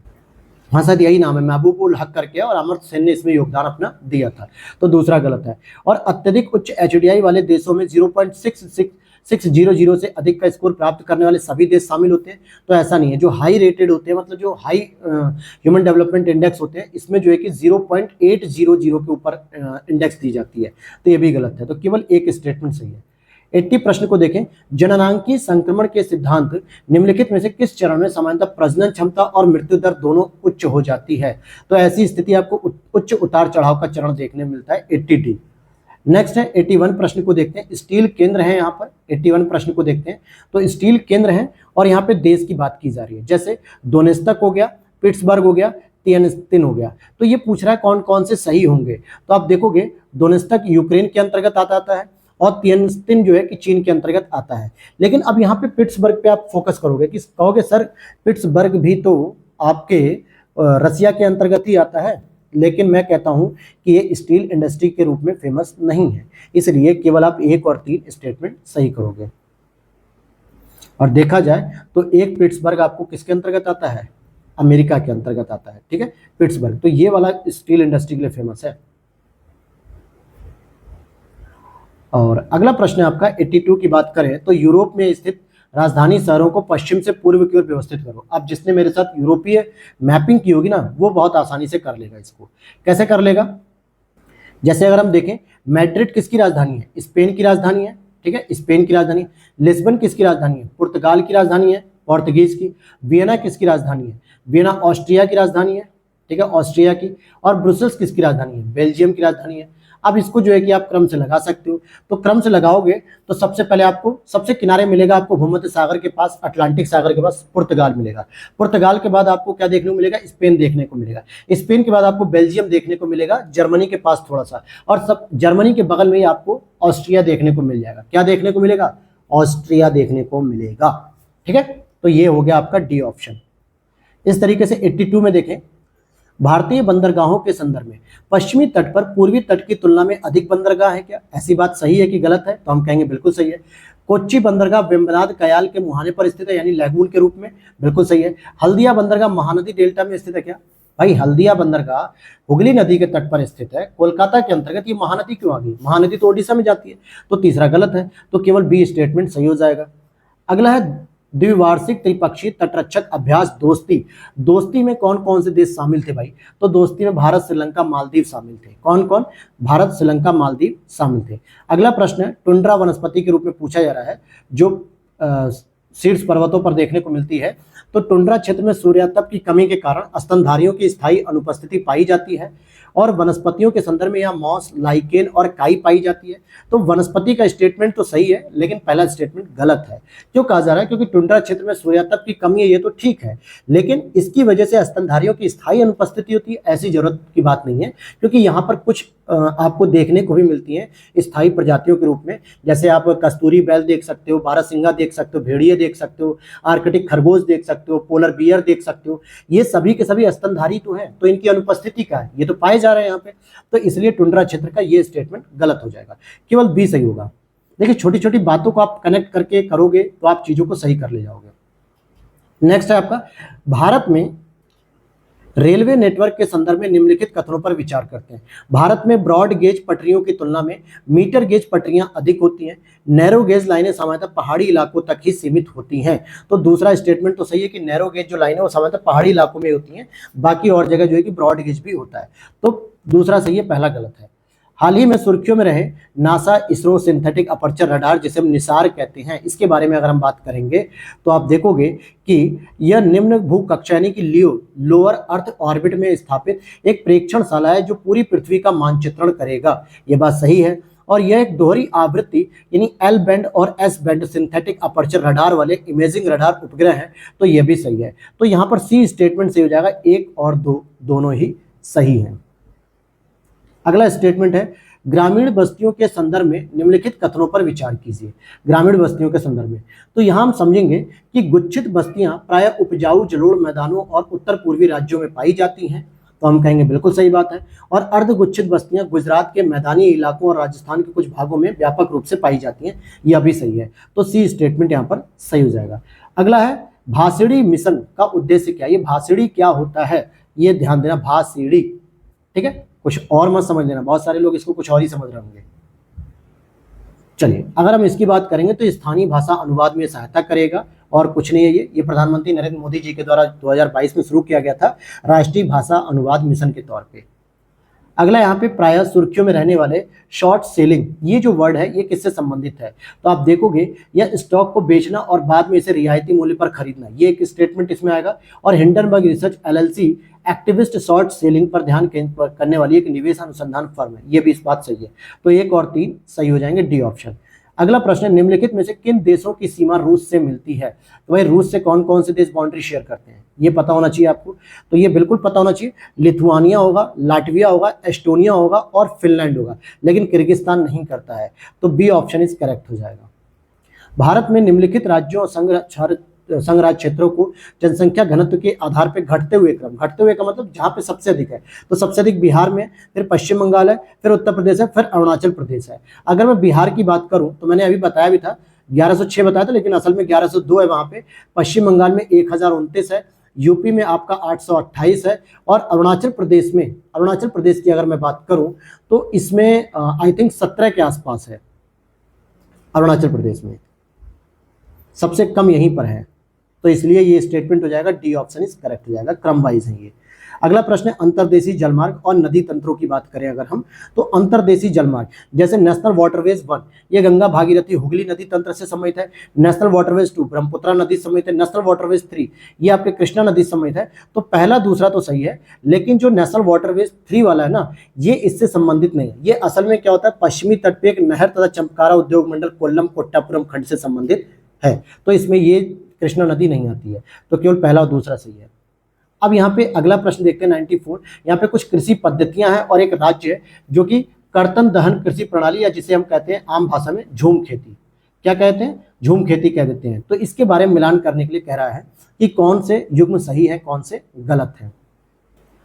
[SPEAKER 1] हाँ शायद यही नाम है, महबूब उल हक करके, और अमर्त्य सेन ने इसमें योगदान अपना दिया था। तो दूसरा गलत है। और अत्यधिक उच्च एचडीआई वाले देशों में 0.600 से अधिक का स्कोर प्राप्त करने वाले सभी देश शामिल होते हैं। तो ऐसा नहीं है, जो हाई रेटेड होते हैं, मतलब जो हाई ह्यूमन डेवलपमेंट इंडेक्स होते हैं, इसमें जो है कि 0.800 के ऊपर इंडेक्स दी जाती है। तो ये भी गलत है। तो केवल एक स्टेटमेंट सही है। 80 प्रश्न को देखें। जननांगीय संक्रमण के सिद्धांत निम्नलिखित में से किस चरण में सामान्यतः प्रजनन क्षमता और मृत्यु दर दोनों उच्च हो जाती है? तो ऐसी स्थिति आपको उच्च उतार चढ़ाव का चरण देखने मिलता है, 80D। नेक्स्ट है 81 प्रश्न को देखते हैं। स्टील केंद्र है यहाँ पर, 81 प्रश्न को देखते हैं। तो स्टील केंद्र है और यहाँ पे देश की बात की जा रही है, जैसे दोनेत्स्क हो गया, पिट्सबर्ग हो गया, तियानजिन हो गया। तो ये पूछ रहा है कौन कौन से सही होंगे। तो आप देखोगे दोनेत्स्क यूक्रेन के अंतर्गत आता है और तियानजिन जो है कि चीन के अंतर्गत आता है। लेकिन अब यहाँ पे पिट्सबर्ग पे आप फोकस करोगे कि कहोगे सर पिट्सबर्ग भी तो आपके रसिया के अंतर्गत ही आता है, लेकिन मैं कहता हूं कि ये स्टील इंडस्ट्री के रूप में फेमस नहीं है, इसलिए केवल आप 1 और 3 स्टेटमेंट सही करोगे। और देखा जाए तो एक पिट्सबर्ग आपको किसके अंतर्गत आता है? अमेरिका के अंतर्गत आता है, ठीक है, पिट्सबर्ग। तो ये वाला स्टील इंडस्ट्री के लिए फेमस है। और अगला प्रश्न है आपका 82 की बात करें तो यूरोप में स्थित राजधानी शहरों को पश्चिम से पूर्व की ओर व्यवस्थित करो। अब जिसने मेरे साथ यूरोपीय मैपिंग की होगी ना, वो बहुत आसानी से कर लेगा इसको। कैसे कर लेगा? जैसे अगर हम देखें, मैड्रिड किसकी राजधानी है? स्पेन की राजधानी है, ठीक है, स्पेन की राजधानी। लिस्बन किसकी राजधानी है? पुर्तगाल की राजधानी है, पोर्तुगीज की। वियना किसकी राजधानी है? वियना ऑस्ट्रिया की राजधानी है, ठीक है, ऑस्ट्रिया की। और ब्रुसेल्स किसकी राजधानी है? बेल्जियम की राजधानी है। अब इसको जो है कि आप क्रम से लगा सकते हो। तो क्रम से लगाओगे तो सबसे पहले आपको सबसे किनारे मिलेगा आपको भूमध्य सागर के पास, अटलांटिक सागर के पास पुर्तगाल मिलेगा। पुर्तगाल के बाद आपको क्या देखने को मिलेगा? स्पेन देखने को मिलेगा। स्पेन के बाद आपको बेल्जियम देखने को मिलेगा, जर्मनी के पास थोड़ा सा, और सब जर्मनी के बगल में ही आपको ऑस्ट्रिया देखने को मिल जाएगा। क्या देखने को मिलेगा? ऑस्ट्रिया देखने को मिलेगा, ठीक है। तो ये हो गया आपका डी ऑप्शन। इस तरीके से 82 में देखें, भारतीय बंदरगाहों के संदर्भ में पश्चिमी तट पर पूर्वी तट की तुलना में अधिक बंदरगाह है क्या? ऐसी बात सही है कि गलत है? तो हम कहेंगे बिल्कुल सही है। कोच्चि बंदरगाह वेम्बनाड कयाल के मुहाने पर स्थित है, यानी लैगून के रूप में, बिल्कुल सही है। हल्दिया बंदरगाह महानदी डेल्टा में स्थित है क्या? भाई हल्दिया बंदरगाह हुगली नदी के तट पर स्थित है, कोलकाता के अंतर्गत। ये महानदी क्यों आ गई? महानदी तो ओडिशा में जाती है। तो तीसरा गलत है, तो केवल बी स्टेटमेंट सही हो जाएगा। अगला है द्विवार्षिक त्रिपक्षीय तटरक्षक अभ्यास दोस्ती। दोस्ती में कौन कौन से देश शामिल थे भाई? तो दोस्ती में भारत, श्रीलंका, मालदीव शामिल थे। कौन कौन? भारत, श्रीलंका, मालदीव शामिल थे। अगला प्रश्न है, टुंड्रा वनस्पति के रूप में पूछा जा रहा है, जो शीर्ष पर्वतों पर देखने को मिलती है। तो टुंड्रा क्षेत्र में सूर्यातप की कमी के कारण स्तनधारियों की स्थायी अनुपस्थिति पाई जाती है, और वनस्पतियों के संदर्भ में यहाँ मॉस, लाइकेन और काई पाई जाती है। तो वनस्पति का स्टेटमेंट तो सही है, लेकिन पहला स्टेटमेंट गलत है। क्यों कहा जा रहा है? क्योंकि टुंड्रा क्षेत्र में सूर्यातप की कमी है, ये तो ठीक है, लेकिन इसकी वजह से स्तनधारियों की स्थायी अनुपस्थिति होती है, ऐसी जरूरत की बात नहीं है। क्योंकि यहाँ पर कुछ आपको देखने को भी मिलती है स्थायी प्रजातियों के रूप में, जैसे आप कस्तूरी बैल देख सकते हो, बारहसिंगा देख सकते हो, भेड़िए देख सकते हो, आर्कटिक खरगोश देख सकते हो, पोलर बियर देख सकते हो। ये सभी के सभी स्तनधारी तो हैं, तो इनकी अनुपस्थिति का है, ये तो पाए जा रहे हैं यहाँ पे। तो इसलिए टुंड्रा क्षेत्र का ये स्टेटमेंट गलत हो जाएगा, केवल बी सही होगा। देखिए छोटी छोटी बातों को आप कनेक्ट करके करोगे तो आप चीजों को सही कर ले जाओगे। नेक्स्ट है आपका, भारत में रेलवे नेटवर्क के संदर्भ में निम्नलिखित कथनों पर विचार करते हैं। भारत में ब्रॉड गेज पटरियों की तुलना में मीटर गेज पटरियां अधिक होती हैं। नैरो गेज लाइनें सामान्यतः पहाड़ी इलाकों तक ही सीमित होती हैं। तो दूसरा स्टेटमेंट तो सही है कि नैरो गेज जो लाइनें वो सामान्यतः पहाड़ी इलाकों में होती हैं, बाकी और जगह जो है कि ब्रॉड गेज भी होता है। तो दूसरा सही है, पहला गलत है। हाल ही में सुर्खियों में रहे NASA ISRO synthetic aperture radar, जिसे हम निसार कहते हैं, इसके बारे में अगर हम बात करेंगे तो आप देखोगे कि यह निम्न भूकक्षा यानी कि लियो लोअर अर्थ ऑर्बिट में स्थापित एक प्रेक्षणशाला है जो पूरी पृथ्वी का मानचित्रण करेगा। यह बात सही है। और यह एक दोहरी आवृत्ति यानी एल बैंड और S band synthetic aperture radar वाले इमेजिंग रडार उपग्रह है। तो यह भी सही है। तो यहाँ पर सी स्टेटमेंट सही हो जाएगा, 1 और 2 दोनों ही सही हैं। अगला स्टेटमेंट है, ग्रामीण बस्तियों के संदर्भ में निम्नलिखित कथनों पर विचार कीजिए। ग्रामीण बस्तियों के संदर्भ में तो यहाँ हम समझेंगे कि गुच्छित बस्तियां प्रायः उपजाऊ जलोढ़ मैदानों और उत्तर पूर्वी राज्यों में पाई जाती हैं। तो हम कहेंगे बिल्कुल सही बात है। और अर्धगुच्छित बस्तियां गुजरात के मैदानी इलाकों और राजस्थान के कुछ भागों में व्यापक रूप से पाई जाती हैं। यह भी सही है। तो सी स्टेटमेंट यहाँ पर सही हो जाएगा। अगला है, भाषिणी मिशन का उद्देश्य क्या? ये भाषिणी क्या होता है ये ध्यान देना, भाषीणी, ठीक है, कुछ और मत समझ लेना, बहुत सारे लोग इसको कुछ और ही समझ रहे होंगे। चलिए, अगर हम इसकी बात करेंगे तो स्थानीय भाषा अनुवाद में सहायता करेगा और कुछ नहीं है। ये प्रधानमंत्री नरेंद्र मोदी जी के द्वारा 2022 में शुरू किया गया था राष्ट्रीय भाषा अनुवाद मिशन के तौर पे। अगला यहाँ पे प्रायः सुर्खियों में रहने वाले शॉर्ट सेलिंग, ये जो वर्ड है ये किससे संबंधित है? तो आप देखोगे यह स्टॉक को बेचना और बाद में इसे रियायती मूल्य पर खरीदना, ये एक स्टेटमेंट इसमें आएगा। और Hindenburg research LLC activist short selling पर ध्यान केंद्रित करने वाली एक निवेश अनुसंधान फर्म है, ये भी इस बात सही है। तो 1 और 3 सही हो जाएंगे, डी ऑप्शन। अगला प्रश्न है, निम्नलिखित में से किन देशों की सीमा रूस से मिलती है? तो भाई रूस से कौन कौन से देश बाउंड्री शेयर करते हैं, ये पता होना चाहिए आपको। तो ये बिल्कुल पता होना चाहिए, लिथुआनिया होगा, लाटविया होगा, एस्टोनिया होगा और फिनलैंड होगा, लेकिन किर्गिस्तान नहीं करता है। तो बी ऑप्शन इज करेक्ट हो जाएगा। भारत में निम्नलिखित राज्यों और संघ राज्य क्षेत्रों को जनसंख्या घनत्व के आधार पर घटते हुए क्रम, घटते हुए का मतलब जहाँ पे सबसे अधिक है, तो सबसे अधिक बिहार में, फिर पश्चिम बंगाल है, फिर उत्तर प्रदेश है, फिर अरुणाचल प्रदेश है। अगर मैं बिहार की बात करूं तो मैंने अभी बताया भी था 1106 बताया था, लेकिन असल में 1102 है वहां पे। पश्चिम बंगाल में 1029 है, यूपी में आपका 828 है, और अरुणाचल प्रदेश की अगर मैं बात करूं तो इसमें आई थिंक 17 के आसपास है। अरुणाचल प्रदेश में सबसे कम यहीं पर है, तो इसलिए ये स्टेटमेंट हो जाएगा, डी ऑप्शन इज करेक्ट हो जाएगा, क्रम वाइज है ये। अगला प्रश्न है, अंतर्देशीय जलमार्ग और नदी तंत्रों की बात करें अगर हम, तो अंतर्देशीय जलमार्ग जैसे नेशनल वाटरवेज 1 ये गंगा भागीरथी हुगली नदी तंत्र से सम्मिलित है, नेशनल वाटरवेज 2 ब्रह्मपुत्रा नदी सम्मिलित है, नेशनल वाटरवेज 3 ये आपके कृष्णा नदी सम्मिलित है। तो पहला दूसरा तो सही है, लेकिन जो नेशनल वाटरवेज 3 वाला है ना, ये इससे संबंधित नहीं है। ये असल में क्या होता है, पश्चिमी तट पे एक नहर तथा चमकारा उद्योग मंडल कोल्लम कोट्टापुरम खंड से संबंधित है, तो इसमें ये कृष्णा नदी नहीं आती है, तो केवल पहला और दूसरा सही है। अब यहाँ पे अगला प्रश्न देखते हैं 94। यहाँ पे कुछ कृषि पद्धतियां हैं और एक राज्य है जो कि कर्तन दहन कृषि प्रणाली, या जिसे हम कहते हैं आम भाषा में झूम खेती, क्या कहते हैं, झूम खेती कह देते हैं। तो इसके बारे में मिलान करने के लिए कह रहा है कि कौन से युग्म सही है, कौन से गलत है।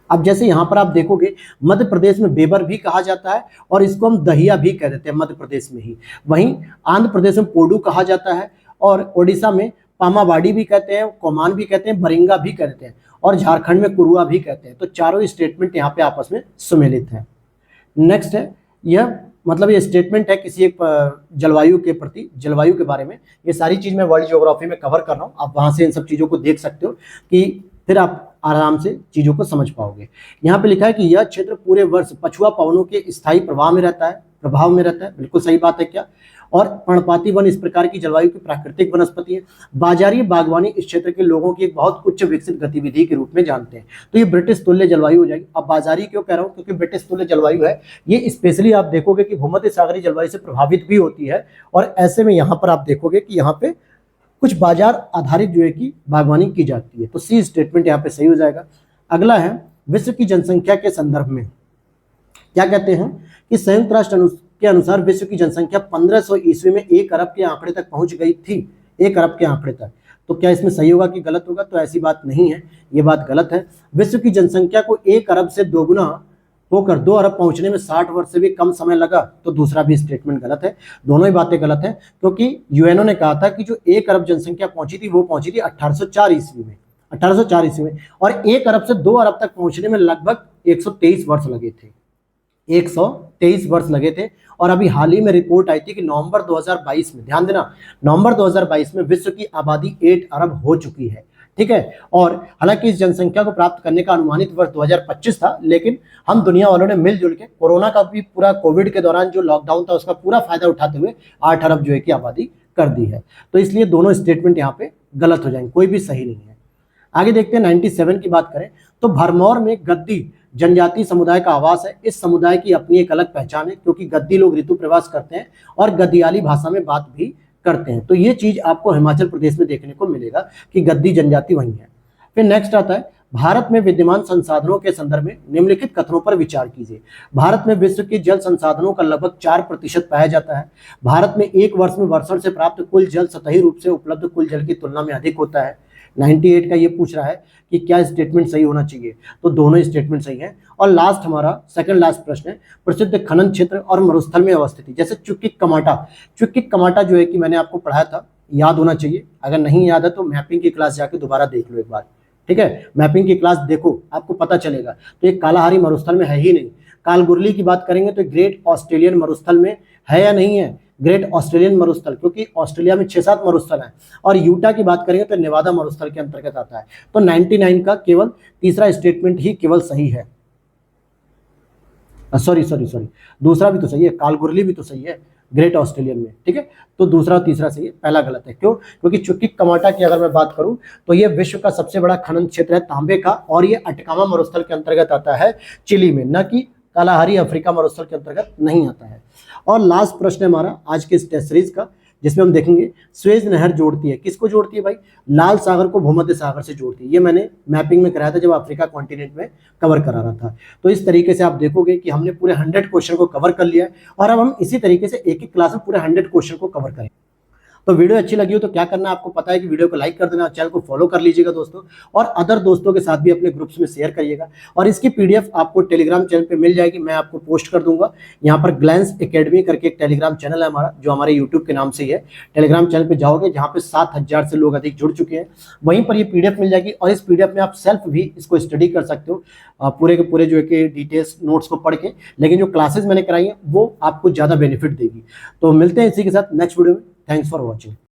[SPEAKER 1] अब जैसे यहाँ पर आप देखोगे मध्य प्रदेश में बेबर भी कहा जाता है और इसको हम दहिया भी कह देते हैं मध्य प्रदेश में ही। वहीं आंध्र प्रदेश में पोडू कहा जाता है, और ओडिशा में पामावाड़ी भी कहते हैं, कोमान भी कहते हैं, बरिंगा भी कहते हैं, और झारखंड में कुरुआ भी कहते हैं। तो चारों स्टेटमेंट यहाँ पे आपस में सुमेलित हैं। नेक्स्ट है, यह मतलब ये स्टेटमेंट है किसी एक जलवायु के प्रति, जलवायु के बारे में। ये सारी चीज़ मैं वर्ल्ड ज्योग्राफी में कवर कर रहा हूँ, आप वहाँ से इन सब चीज़ों को देख सकते हो कि फिर आप आराम से चीज़ों को समझ पाओगे। यहाँ पे लिखा है कि यह क्षेत्र पूरे वर्ष पछुआ पवनों के स्थायी प्रभाव में रहता है, बिल्कुल सही बात है क्या। और पर्णपाती वन इस प्रकार की जलवायु की प्राकृतिक वनस्पति है। बाजारी बागवानी इस क्षेत्र के लोगों की एक बहुत उच्च विकसित गतिविधि के रूप में जानते हैं। तो ये ब्रिटिश तुल्य जलवायु हो जाएगी। अब बाजारी क्यों कह रहा हूँ, क्योंकि ब्रिटिश तुल्य जलवायु है, ये स्पेशली आप देखोगे कि भूमध्य सागरीय जलवायु से प्रभावित भी होती है, और ऐसे में यहाँ पर आप देखोगे कि यहाँ पे कुछ बाजार आधारित जो है कि बागवानी की जाती है। तो सी स्टेटमेंट यहाँ पे सही हो जाएगा। अगला है, विश्व की जनसंख्या के संदर्भ में क्या कहते हैं कि संयुक्त राष्ट्र के अनुसार विश्व की जनसंख्या 1500 ईस्वी में 1 अरब के आंकड़े तक पहुंच गई थी, 1 अरब के आंकड़े तक। तो क्या इसमें सही होगा कि गलत होगा? तो ऐसी बात नहीं है, ये बात गलत है। विश्व की जनसंख्या को 1 अरब से दोगुना होकर 2 अरब पहुंचने में 60 वर्ष से भी कम समय लगा, तो दूसरा भी स्टेटमेंट गलत है। दोनों ही बातें गलत है, क्योंकि यूएनओ ने कहा था कि जो 1 अरब जनसंख्या पहुंची थी वो पहुंची थी 1804 ईस्वी में, 1804 ईस्वी में, और 1 अरब से 2 अरब तक पहुंचने में लगभग 123 वर्ष लगे थे, 123 वर्ष लगे थे। और अभी हाल ही में रिपोर्ट आई थी कि नवंबर 2022 में, ध्यान देना, नवंबर 2022 में विश्व की आबादी 8 अरब हो चुकी है, ठीक है। और हालांकि इस जनसंख्या को प्राप्त करने का अनुमानित वर्ष 2025 था, लेकिन हम दुनिया वालों ने मिलजुल के कोरोना का भी पूरा, कोविड के दौरान जो लॉकडाउन था उसका पूरा फायदा उठाते हुए 8 अरब जो है कि आबादी कर दी है। तो इसलिए दोनों स्टेटमेंट यहाँ पे गलत हो जाएंगे, कोई भी सही नहीं है। आगे देखते हैं 97 की बात करें तो भरमौर में गद्दी जनजातीय समुदाय का आवास है। इस समुदाय की अपनी एक अलग पहचान है, क्योंकि गद्दी लोग ऋतु प्रवास करते हैं और गद्दियाली भाषा में बात भी करते हैं। तो ये चीज आपको हिमाचल प्रदेश में देखने को मिलेगा कि गद्दी जनजाति वही है। फिर नेक्स्ट आता है, भारत में विद्यमान संसाधनों के संदर्भ में निम्नलिखित कथनों पर विचार कीजिए। भारत में विश्व के जल संसाधनों का लगभग 4% पाया जाता है। भारत में एक वर्ष में वर्षण से प्राप्त कुल जल सतही रूप से उपलब्ध कुल जल की तुलना में अधिक होता है। 98 का ये पूछ रहा है कि क्या स्टेटमेंट सही होना चाहिए, तो दोनों स्टेटमेंट सही हैं। और लास्ट हमारा सेकंड लास्ट प्रश्न है, प्रसिद्ध खनन क्षेत्र और मरुस्थल में अवस्थित है। जैसे चुक्की कमाटा जो है कि मैंने आपको पढ़ाया था, याद होना चाहिए। अगर नहीं याद है तो मैपिंग की क्लास जाके दोबारा देख लो एक बार, ठीक है, मैपिंग की क्लास देखो, आपको पता चलेगा। तो ये कालाहारी मरुस्थल में है ही नहीं। कालगुरली की बात करेंगे तो ग्रेट ऑस्ट्रेलियन मरुस्थल में है या नहीं है? ग्रेट ऑस्ट्रेलियन मरुस्थल, क्योंकि ऑस्ट्रेलिया में 6-7 मरुस्थल हैं। और यूटा की बात करेंगे तो नेवादा मरुस्थल के अंतर्गत आता है। तो 99 का केवल तीसरा स्टेटमेंट ही केवल सही है। सॉरी सॉरी सॉरी, दूसरा भी तो सही है, कालगुरली भी तो सही है ग्रेट ऑस्ट्रेलियन में, ठीक है। तो दूसरा और तीसरा सही है, पहला गलत है। क्यों? क्योंकि चुक्की कमाटा की अगर मैं बात करूं तो ये विश्व का सबसे बड़ा खनन क्षेत्र है तांबे का, और ये अटकामा मरुस्थल के अंतर्गत आता है, चिली में, न कि कालाहारी अफ्रीका मरुस्थल के अंतर्गत नहीं आता है। और लास्ट प्रश्न है हमारा आज के इस टेस्ट सीरीज का, जिसमें हम देखेंगे स्वेज नहर जोड़ती है, किसको जोड़ती है भाई? लाल सागर को भूमध्य सागर से जोड़ती है। ये मैंने मैपिंग में कराया था जब अफ्रीका कॉन्टिनेंट में कवर करा रहा था। तो इस तरीके से आप देखोगे कि हमने पूरे 100 क्वेश्चन को कवर कर लिया है, और अब हम इसी तरीके से एक एक क्लास में पूरे 100 क्वेश्चन को कवर करें। तो वीडियो अच्छी लगी हो तो क्या करना है आपको पता है कि वीडियो को लाइक कर देना, चैनल को फॉलो कर लीजिएगा दोस्तों, और अदर दोस्तों के साथ भी अपने ग्रुप्स में शेयर करिएगा। और इसकी पीडीएफ आपको टेलीग्राम चैनल पे मिल जाएगी, मैं आपको पोस्ट कर दूंगा। यहाँ पर ग्लैंस एकेडमी करके एक टेलीग्राम चैनल है हमारा, जो हमारे यूट्यूब के नाम से ही है। टेलीग्राम चैनल पे जाओगे जहाँ पे 7000 से लोग अधिक जुड़ चुके हैं, वहीं पर ये पीडीएफ मिल जाएगी। और इस पीडीएफ में आप सेल्फ भी इसको स्टडी कर सकते हो, पूरे के पूरे जो है कि डिटेल्स नोट्स को पढ़ के। लेकिन जो क्लासेस मैंने कराई है वो आपको ज़्यादा बेनिफिट देगी। तो मिलते हैं इसी के साथ नेक्स्ट वीडियो में। Thanks for watching.